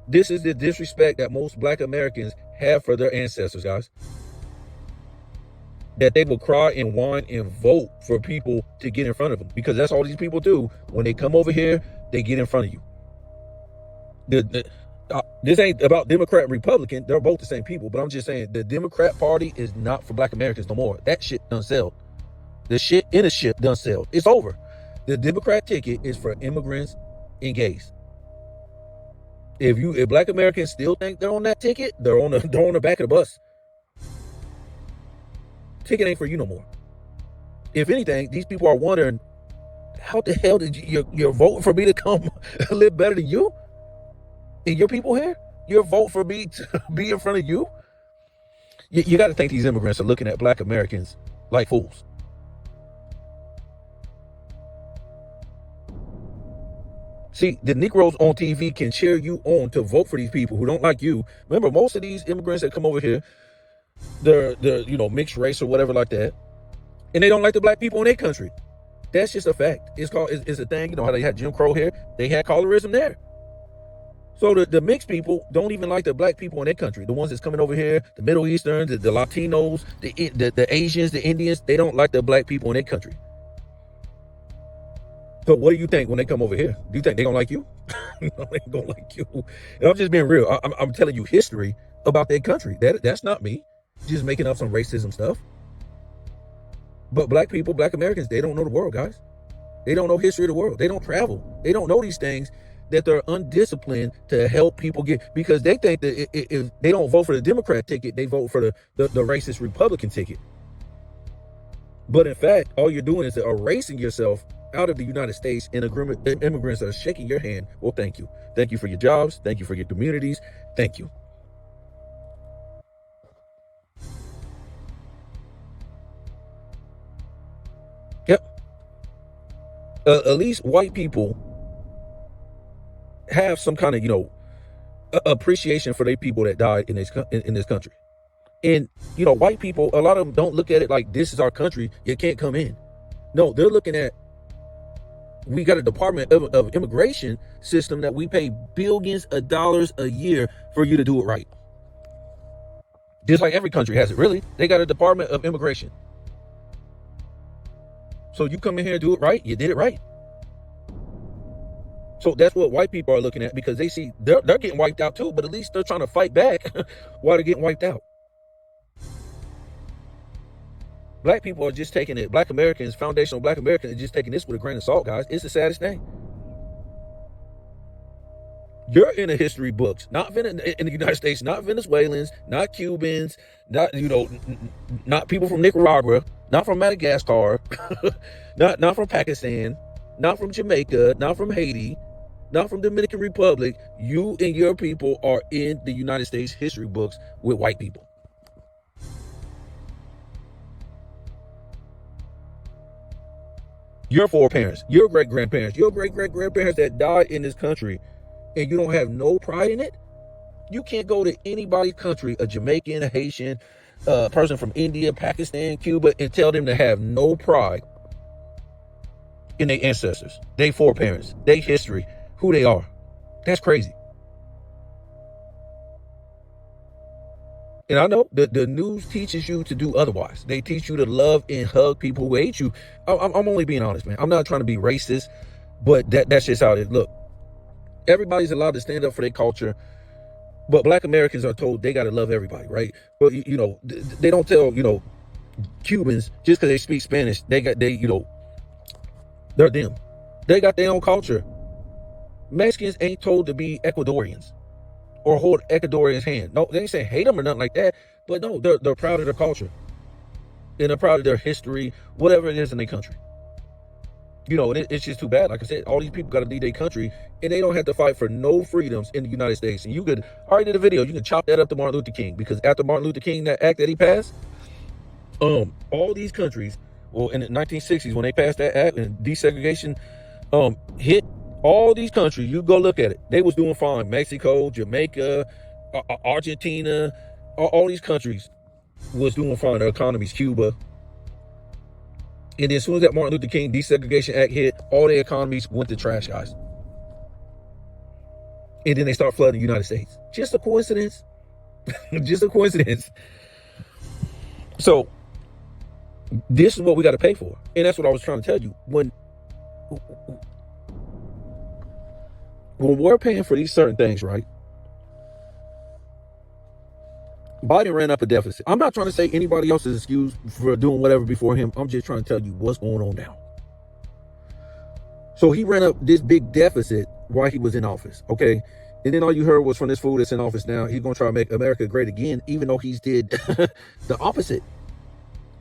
This is the disrespect that most black Americans have for their ancestors, guys. That they will cry and whine and vote for people to get in front of them. Because that's all these people do. When they come over here, they get in front of you. This ain't about Democrat, Republican. They're both the same people. But I'm just saying, the Democrat Party is not for black Americans no more. That shit done sell. The shit in the ship done sell. It's over. The Democrat ticket is for immigrants and gays. If black Americans still think they're on that ticket, they're on the back of the bus. Ticket ain't for you no more. If anything, these people are wondering How the hell did you're voting for me to come live better than you and your people here? You're voting for me to be in front of you? You got to think these immigrants are looking at black Americans like fools. See, the Negroes on TV can cheer you on to vote for these people who don't like you. Remember, most of these immigrants that come over here, they're mixed race or whatever like that, and they don't like the black people in their country. That's just a fact. It's a thing. You know how they had Jim Crow here? They had colorism there. So the mixed people don't even like the black people in their country. The ones that's coming over here, the Middle Easterns, the Latinos, the Asians, the Indians, they don't like the black people in their country. So what do you think when they come over here? Do you think they're going to like you? No, they ain't going to like you. And I'm just being real. I'm telling you history about their country. That's not me just making up some racism stuff. But black people, black Americans, they don't know the world, guys. They don't know history of the world. They don't travel. They don't know these things, that they're undisciplined to help people get, because they think that if they don't vote for the Democrat ticket, they vote for the racist Republican ticket. But in fact, all you're doing is erasing yourself out of the United States, and immigrants are shaking your hand. Well, thank you. Thank you for your jobs. Thank you for your communities. Thank you. Yep. At least white people have some kind of, appreciation for the people that died in this country. And, white people, a lot of them don't look at it like this is our country, you can't come in. No, they're looking at, we got a Department of Immigration system that we pay billions of dollars a year for you to do it right. Just like every country has it, really. They got a Department of Immigration. So you come in here and do it right, you did it right. So that's what white people are looking at, because they see they're getting wiped out too, but at least they're trying to fight back while they're getting wiped out. Black people are just taking it. Black Americans, foundational Black Americans, are just taking this with a grain of salt, guys. It's the saddest thing. You're in the history books, not in the United States, not Venezuelans, not Cubans, not people from Nicaragua, not from Madagascar, not from Pakistan, not from Jamaica, not from Haiti, not from Dominican Republic. You and your people are in the United States history books with white people. Your foreparents, your great-grandparents, your great-great-grandparents that died in this country, and you don't have no pride in it? You can't go to anybody's country, a Jamaican, a Haitian, a person from India, Pakistan, Cuba, and tell them to have no pride in their ancestors, their foreparents, their history, who they are. That's crazy. And I know the news teaches you to do otherwise. They teach you to love and hug people who hate you. I'm only being honest, man. I'm not trying to be racist, but that's just how it is. Look, everybody's allowed to stand up for their culture, but black Americans are told they got to love everybody, right? But, they don't tell, Cubans, just because they speak Spanish, they're them. They got their own culture. Mexicans ain't told to be Ecuadorians or hold Ecuadorians' hand. No, they ain't say hate them or nothing like that. But no, they're proud of their culture. And they're proud of their history, whatever it is in their country. And it's just too bad. Like I said, all these people got to leave their country, and they don't have to fight for no freedoms in the United States. And I already did a video, you can chop that up to Martin Luther King, because after Martin Luther King, that act that he passed, all these countries, well, in the 1960s, when they passed that act and desegregation hit all these countries, you go look at it, they was doing fine. Mexico, Jamaica, Argentina, all these countries was doing fine. Their economies, Cuba. And then as soon as that Martin Luther King desegregation act hit, all their economies went to trash, guys. And then they start flooding the United States. Just a coincidence? Just a coincidence. So this is what we got to pay for. And that's what I was trying to tell you. When we're paying for these certain things, right? Biden ran up a deficit. I'm not trying to say anybody else's excuse for doing whatever before him. I'm just trying to tell you what's going on now. So he ran up this big deficit while he was in office, okay? And then all you heard was from this fool that's in office now, he's going to try to make America great again, even though he's did the opposite.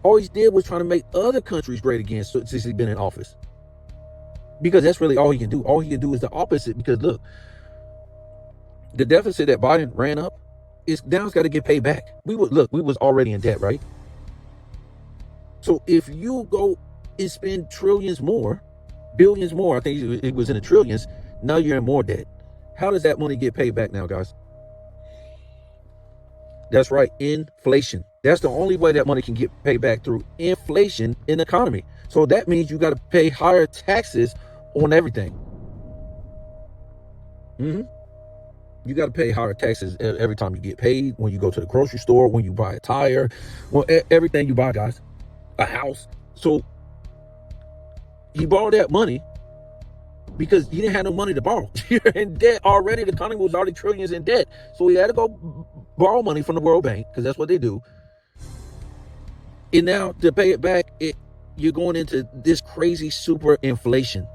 All he did was trying to make other countries great again since he's been in office. because that's really all he can do. All he can do is the opposite. Because look, the deficit that Biden ran up is now it's got to get paid back. We was already in debt, right? So if you go and spend trillions more, billions more, I think it was in the trillions, now you're in more debt. How does that money get paid back now, guys? That's right, inflation. That's the only way that money can get paid back, through inflation in the economy. So that means you got to pay higher taxes on everything. You got to pay higher taxes every time you get paid, when you go to the grocery store, when you buy a tire, well, everything you buy, guys, a house. So he borrowed that money because he didn't have no money to borrow. You're in debt already. The economy was already trillions in debt. So he had to go borrow money from the World Bank, because that's what they do. And now to pay it back, you're going into this crazy super inflation.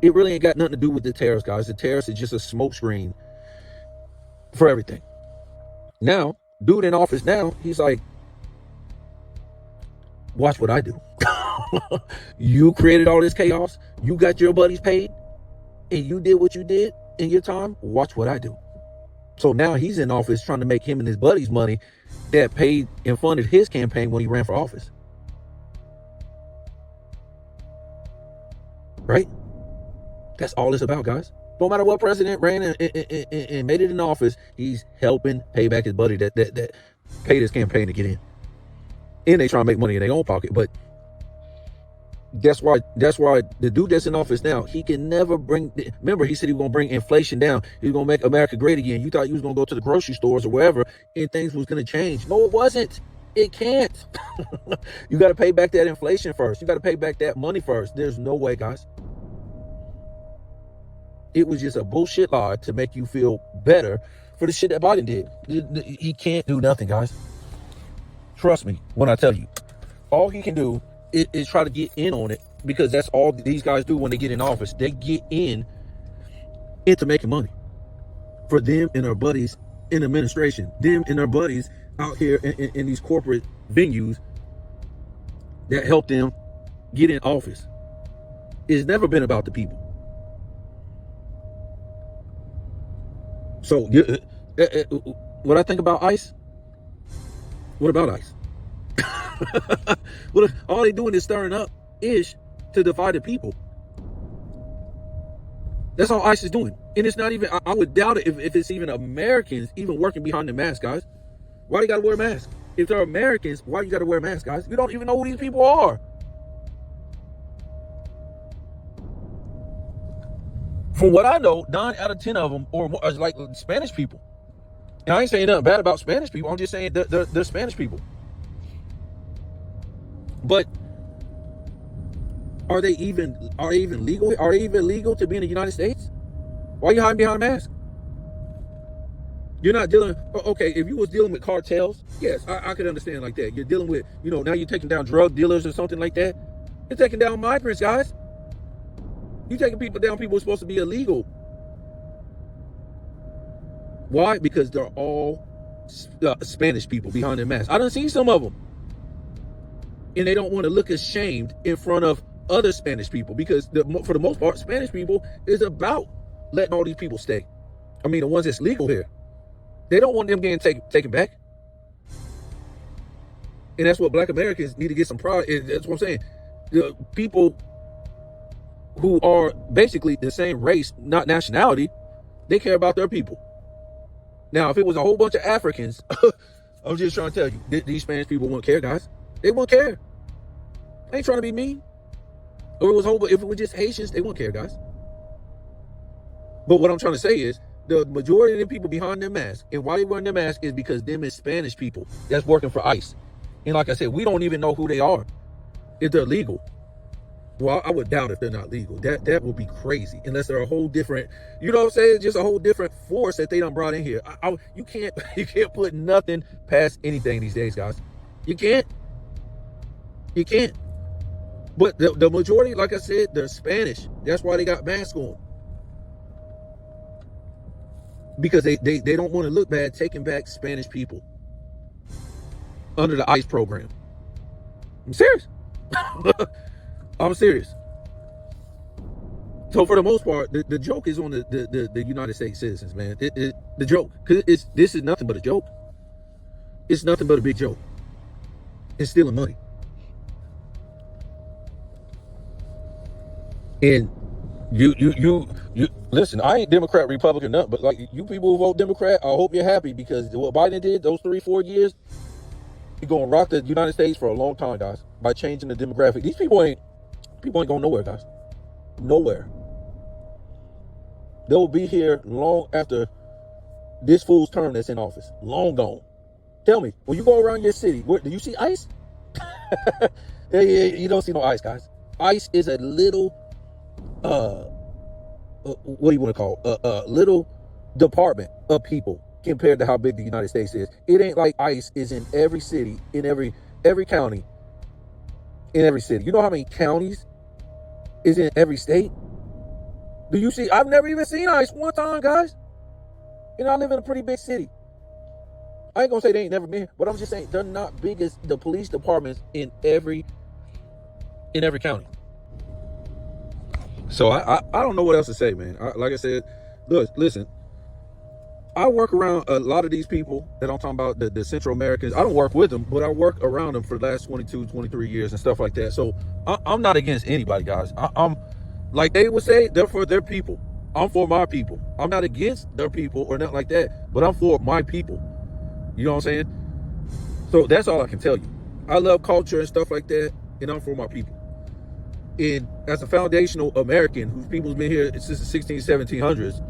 It really ain't got nothing to do with the tariffs, guys. The tariffs is just a smokescreen for everything. Now, dude in office now, he's like, watch what I do. You created all this chaos. You got your buddies paid, and you did what you did in your time. Watch what I do. So now he's in office trying to make him and his buddies money that paid and funded his campaign when he ran for office. Right? That's all it's about, guys. No matter what president ran and made it in office, he's helping pay back his buddy that paid his campaign to get in. And they try to make money in their own pocket. But that's why the dude that's in office now, he can never bring. Remember, he said he was going to bring inflation down. He was going to make America great again. You thought you was going to go to the grocery stores or wherever and things was going to change. No, it wasn't. It can't. You got to pay back that inflation first. You got to pay back that money first. There's no way, guys. It was just a bullshit lie to make you feel better for the shit that Biden did. He can't do nothing, guys. Trust me when I tell you. All he can do is try to get in on it, because that's all these guys do when they get in office. They get into making money for them and their buddies in administration, them and their buddies out here in these corporate venues that help them get in office. It's never been about the people. So what I think about ICE, what about ICE? Well, all they doing is stirring up ish to divide the people. That's all ICE is doing. And it's not even, I would doubt it if it's even Americans even working behind the mask, guys. Why you gotta wear a mask? If they're Americans, why you gotta wear a mask, guys? You don't even know who these people are. From what I know, 9 out of 10 of them or more are like Spanish people. And I ain't saying nothing bad about Spanish people. I'm just saying they're Spanish people. But are they even legal? Are they even legal to be in the United States? Why are you hiding behind a mask? You're not dealing. Okay, if you was dealing with cartels, yes, I could understand like that. You're dealing with, now you're taking down drug dealers or something like that. You're taking down migrants, guys. You're taking people down, people who are supposed to be illegal. Why? Because they're all Spanish people behind their masks. I done seen some of them. And they don't want to look ashamed in front of other Spanish people, because for the most part, Spanish people is about letting all these people stay. I mean, the ones that's legal here. They don't want them getting taken back. And that's what Black Americans need to get some pride in. That's what I'm saying. The people who are basically the same race, not nationality, they care about their people. Now, if it was a whole bunch of Africans, I'm just trying to tell you, these Spanish people won't care, guys. They won't care. I ain't trying to be mean. Or if it was just Haitians, they won't care, guys. But what I'm trying to say is, the majority of the people behind their mask, and why they wearing their mask is because them is Spanish people that's working for ICE. And like I said, we don't even know who they are, if they're legal. Well, I would doubt if they're not legal. That would be crazy, unless they're a whole different, you know what I'm saying? Just a whole different force that they done brought in here. You can't put nothing past anything these days, guys. You can't. You can't. But the majority, like I said, they're Spanish. That's why they got masks on. Because they don't want to look bad taking back Spanish people under the ICE program. I'm serious. I'm serious. So for the most part, the joke is on the United States citizens, man. The joke, because this is nothing but a joke. It's nothing but a big joke. It's stealing money. And you listen, I ain't Democrat, Republican, nothing, but like you people who vote Democrat, I hope you're happy, because what Biden did those 3-4 years, he's gonna rock the United States for a long time, guys, by changing the demographic. These people ain't going nowhere, guys. Nowhere. They'll be here long after this fool's term that's in office. Long gone. Tell me, when you go around your city, do you see ICE? You don't see no ICE, guys. ICE is a little, what do you want to call, a little department of people compared to how big the United States is. It ain't like ICE is in every city, in every county, in every city. You know how many counties is in every state? Do you see? I've never even seen ICE one time, guys. You know, I live in a pretty big city. I ain't gonna say they ain't never been, but I'm just saying they're not big as the police departments in every county. So I don't know what else to say, man. Like I said, look, listen. I work around a lot of these people that I'm talking about, the Central Americans. I don't work with them, but I work around them for the last 22, 23 years and stuff like that. So I'm not against anybody, guys. I'm like they would say, they're for their people. I'm for my people. I'm not against their people or nothing like that, but I'm for my people. You know what I'm saying? So that's all I can tell you. I love culture and stuff like that, and I'm for my people. And as a foundational American whose people's been here since the 1700s,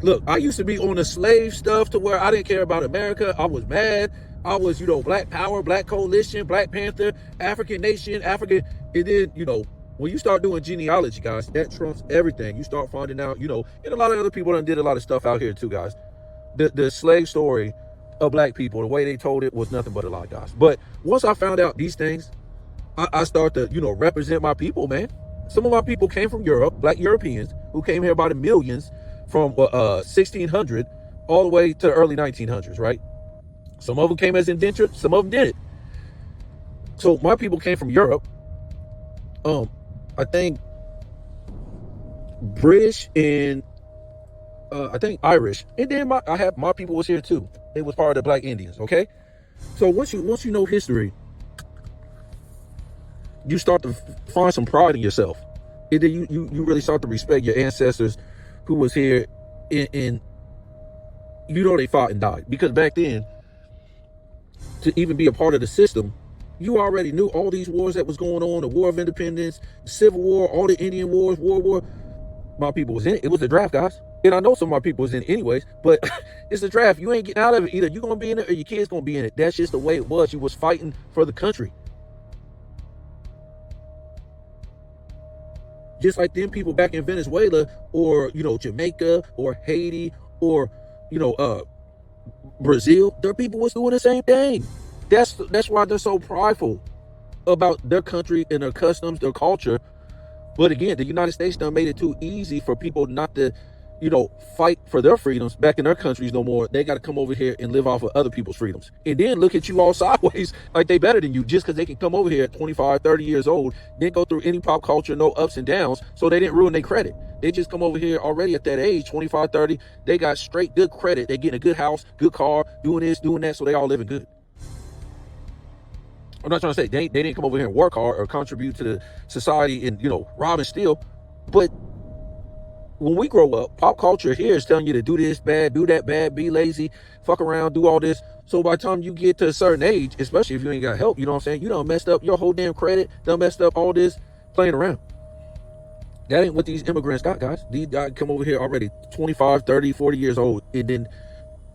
look, I used to be on the slave stuff to where I didn't care about America. I was mad. I was, Black Power, Black Coalition, Black Panther, African Nation, African. And then, when you start doing genealogy, guys, that trumps everything. You start finding out, and a lot of other people done did a lot of stuff out here too, guys. The slave story of Black people, the way they told it was nothing but a lie, guys. But once I found out these things, I start to, represent my people, man. Some of my people came from Europe, Black Europeans, who came here by the millions from 1600 all the way to the early 1900s, right? Some of them came as indentured, some of them didn't. So my people came from Europe. I think British and I think Irish, and then my people was here too. They was part of the Black Indians. Okay, so once you know history, you start to find some pride in yourself, and then you really start to respect your ancestors who was here, and they fought and died, because back then, to even be a part of the system, you already knew all these wars that was going on, the War of Independence, the Civil War, all the Indian Wars, World War. My people was in it. It was the draft, guys. And I know some of my people was in it anyways, but it's the draft. You ain't getting out of it. Either you're going to be in it or your kid's going to be in it. That's just the way it was. You was fighting for the country. Just like them people back in Venezuela or, Jamaica or Haiti or, Brazil, their people was doing the same thing. That's why they're so prideful about their country and their customs, their culture. But again, the United States done made it too easy for people not to, fight for their freedoms back in their countries no more. They got to come over here and live off of other people's freedoms. And then look at you all sideways like they better than you just because they can come over here at 25, 30 years old, didn't go through any pop culture, no ups and downs, so they didn't ruin their credit. They just come over here already at that age, 25, 30. They got straight good credit. They getting a good house, good car, doing this, doing that, so they all living good. I'm not trying to say they didn't come over here and work hard or contribute to the society and, rob and steal. But when we grow up, pop culture here is telling you to do this bad, do that bad, be lazy, fuck around, do all this. So by the time you get to a certain age, especially if you ain't got help, you know what I'm saying? You done messed up your whole damn credit, done messed up all this playing around. That ain't what these immigrants got, guys. These guys come over here already 25, 30, 40 years old, and then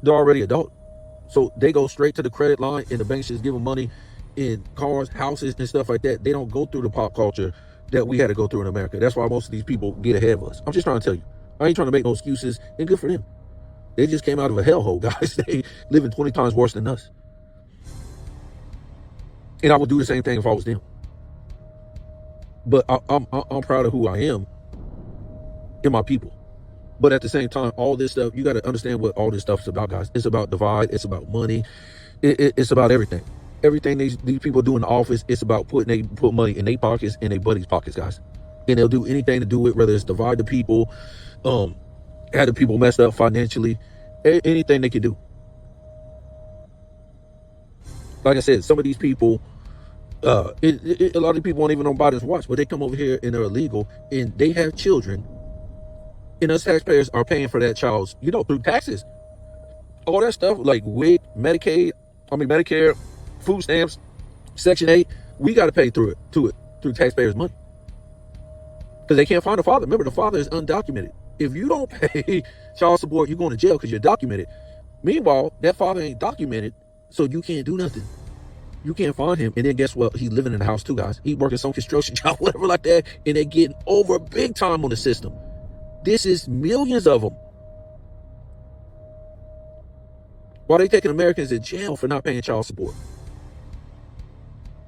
they're already adult. So they go straight to the credit line, and the banks just give them money in cars, houses, and stuff like that. They don't go through the pop culture that we had to go through in America. That's why most of these people get ahead of us. I'm just trying to tell you. I ain't trying to make no excuses, and good for them. They just came out of a hellhole, guys. They living 20 times worse than us. And I would do the same thing if I was them. But I'm proud of who I am and my people. But at the same time, all this stuff, you got to understand what all this stuff is about, guys. It's about divide. It's about money. It's about everything. Everything these people do in the office, it's about put money in their pockets and their buddies' pockets, guys. and they'll do anything to do it, whether it's divide the people, have the people messed up financially, anything they can do. Like I said, some of these people, a lot of people won't even know Biden's watch, but they come over here and they're illegal and they have children, and us taxpayers are paying for that child's, through taxes. All that stuff like WIC, Medicare, food stamps, Section 8, we got to pay through taxpayers' money. Because they can't find the father. Remember, the father is undocumented. If you don't pay child support, you're going to jail because you're documented. Meanwhile, that father ain't documented, so you can't do nothing. You can't find him. And then guess what? He's living in the house too, guys. He's working some construction job, whatever like that, and they're getting over big time on the system. This is millions of them. While they taking Americans in jail for not paying child support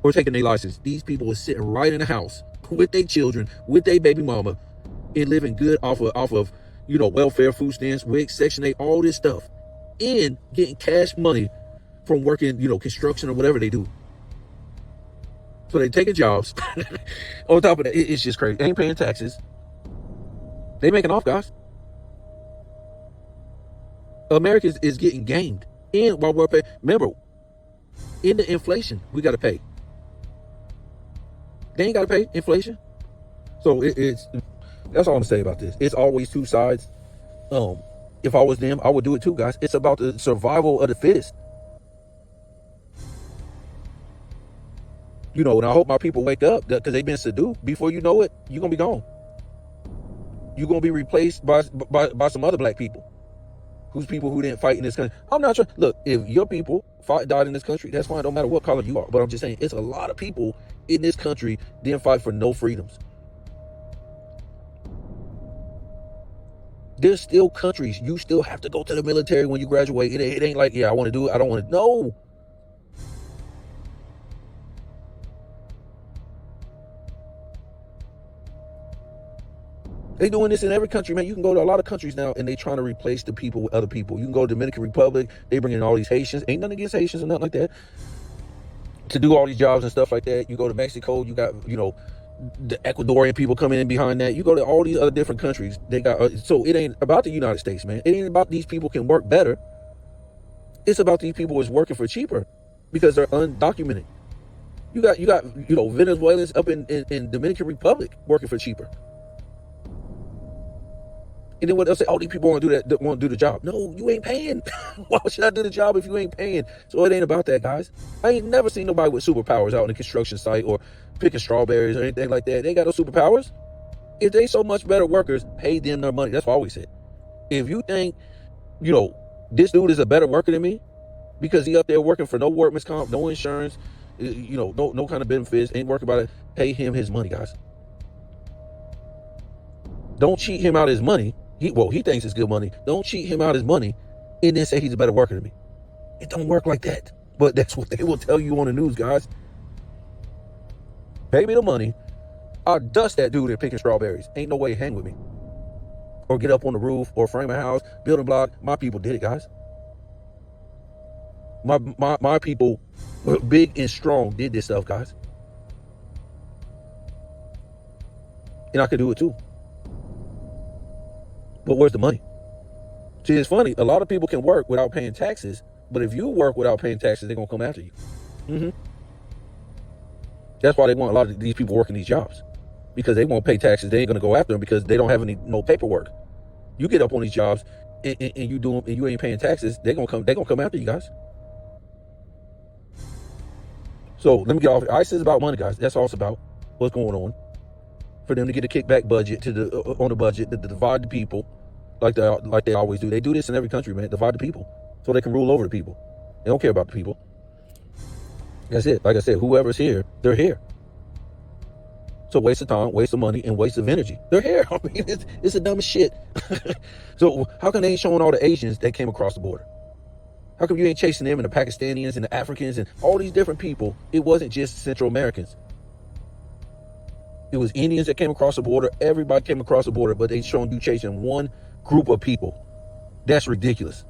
or taking their license, these people are sitting right in the house with their children, with their baby mama, and living good off of welfare, food stamps, WIC, Section 8, all this stuff, and getting cash money from working, construction or whatever they do. So they taking jobs. On top of that, it's just crazy. They ain't paying taxes. They making off, guys. America is getting gamed. And while we're paying, remember, in the inflation, we got to pay. They ain't got to pay inflation. So it's that's all I'm saying about this. It's always two sides. If I was them, I would do it too, guys. It's about the survival of the fittest. And I hope my people wake up because they've been subdued. Before you know it, you're going to be gone. You're going to be replaced by some other black people. People who didn't fight in this country. I'm not sure. Look, if your people died in this country, that's fine. Don't matter what color you are. But I'm just saying, it's a lot of people in this country didn't fight for no freedoms. There's still countries you still have to go to the military when you graduate. It ain't like, I want to do it. I don't want to. No. They doing this in every country, man. You can go to a lot of countries now, and they trying to replace the people with other people. You can go to Dominican Republic. They bring in all these Haitians. Ain't nothing against Haitians or nothing like that. To do all these jobs and stuff like that. You go to Mexico. You got, the Ecuadorian people coming in behind that. You go to all these other different countries. They got so it ain't about the United States, man. It ain't about these people can work better. It's about these people is working for cheaper because they're undocumented. You got Venezuelans up in Dominican Republic working for cheaper. And then what they'll say, these people won't do the job. No, you ain't paying. Why should I do the job if you ain't paying? So it ain't about that, guys. I ain't never seen nobody with superpowers out in a construction site or picking strawberries or anything like that. They ain't got no superpowers. If they so much better workers, pay them their money. That's what I always said. If you think, this dude is a better worker than me because he up there working for no workman's comp, no insurance, no kind of benefits, ain't working about it, pay him his money, guys. Don't cheat him out of his money. He thinks it's good money. Don't cheat him out of his money and then say he's a better worker than me. It don't work like that. But that's what they will tell you on the news, guys. Pay me the money. I'll dust that dude at picking strawberries. Ain't no way to hang with me. Or get up on the roof or frame a house, build a block. My people did it, guys. My people, big and strong, did this stuff, guys. And I could do it too. But where's the money? See, it's funny. A lot of people can work without paying taxes, but if you work without paying taxes, they're going to come after you. That's why they want a lot of these people working these jobs, because they won't pay taxes. They ain't going to go after them because they don't have no paperwork. You get up on these jobs and you do them and you ain't paying taxes, they're going to come after you, guys. So let me get off. ICE is about money, guys. That's all it's about. What's going on? For them to get a kickback budget on the budget to divide the people, like they always do. They do this in every country, man. Divide the people so they can rule over the people. They don't care about the people. That's it. Like I said, whoever's here, they're here. So waste of time, waste of money, and waste of energy. They're here. I mean, it's the dumbest shit. So how come they ain't showing all the Asians that came across the border? How come you ain't chasing them and the Pakistanians and the Africans and all these different people? It wasn't just Central Americans. It was Indians that came across the border. Everybody came across the border, but they showing you chasing one group of people. That's ridiculous.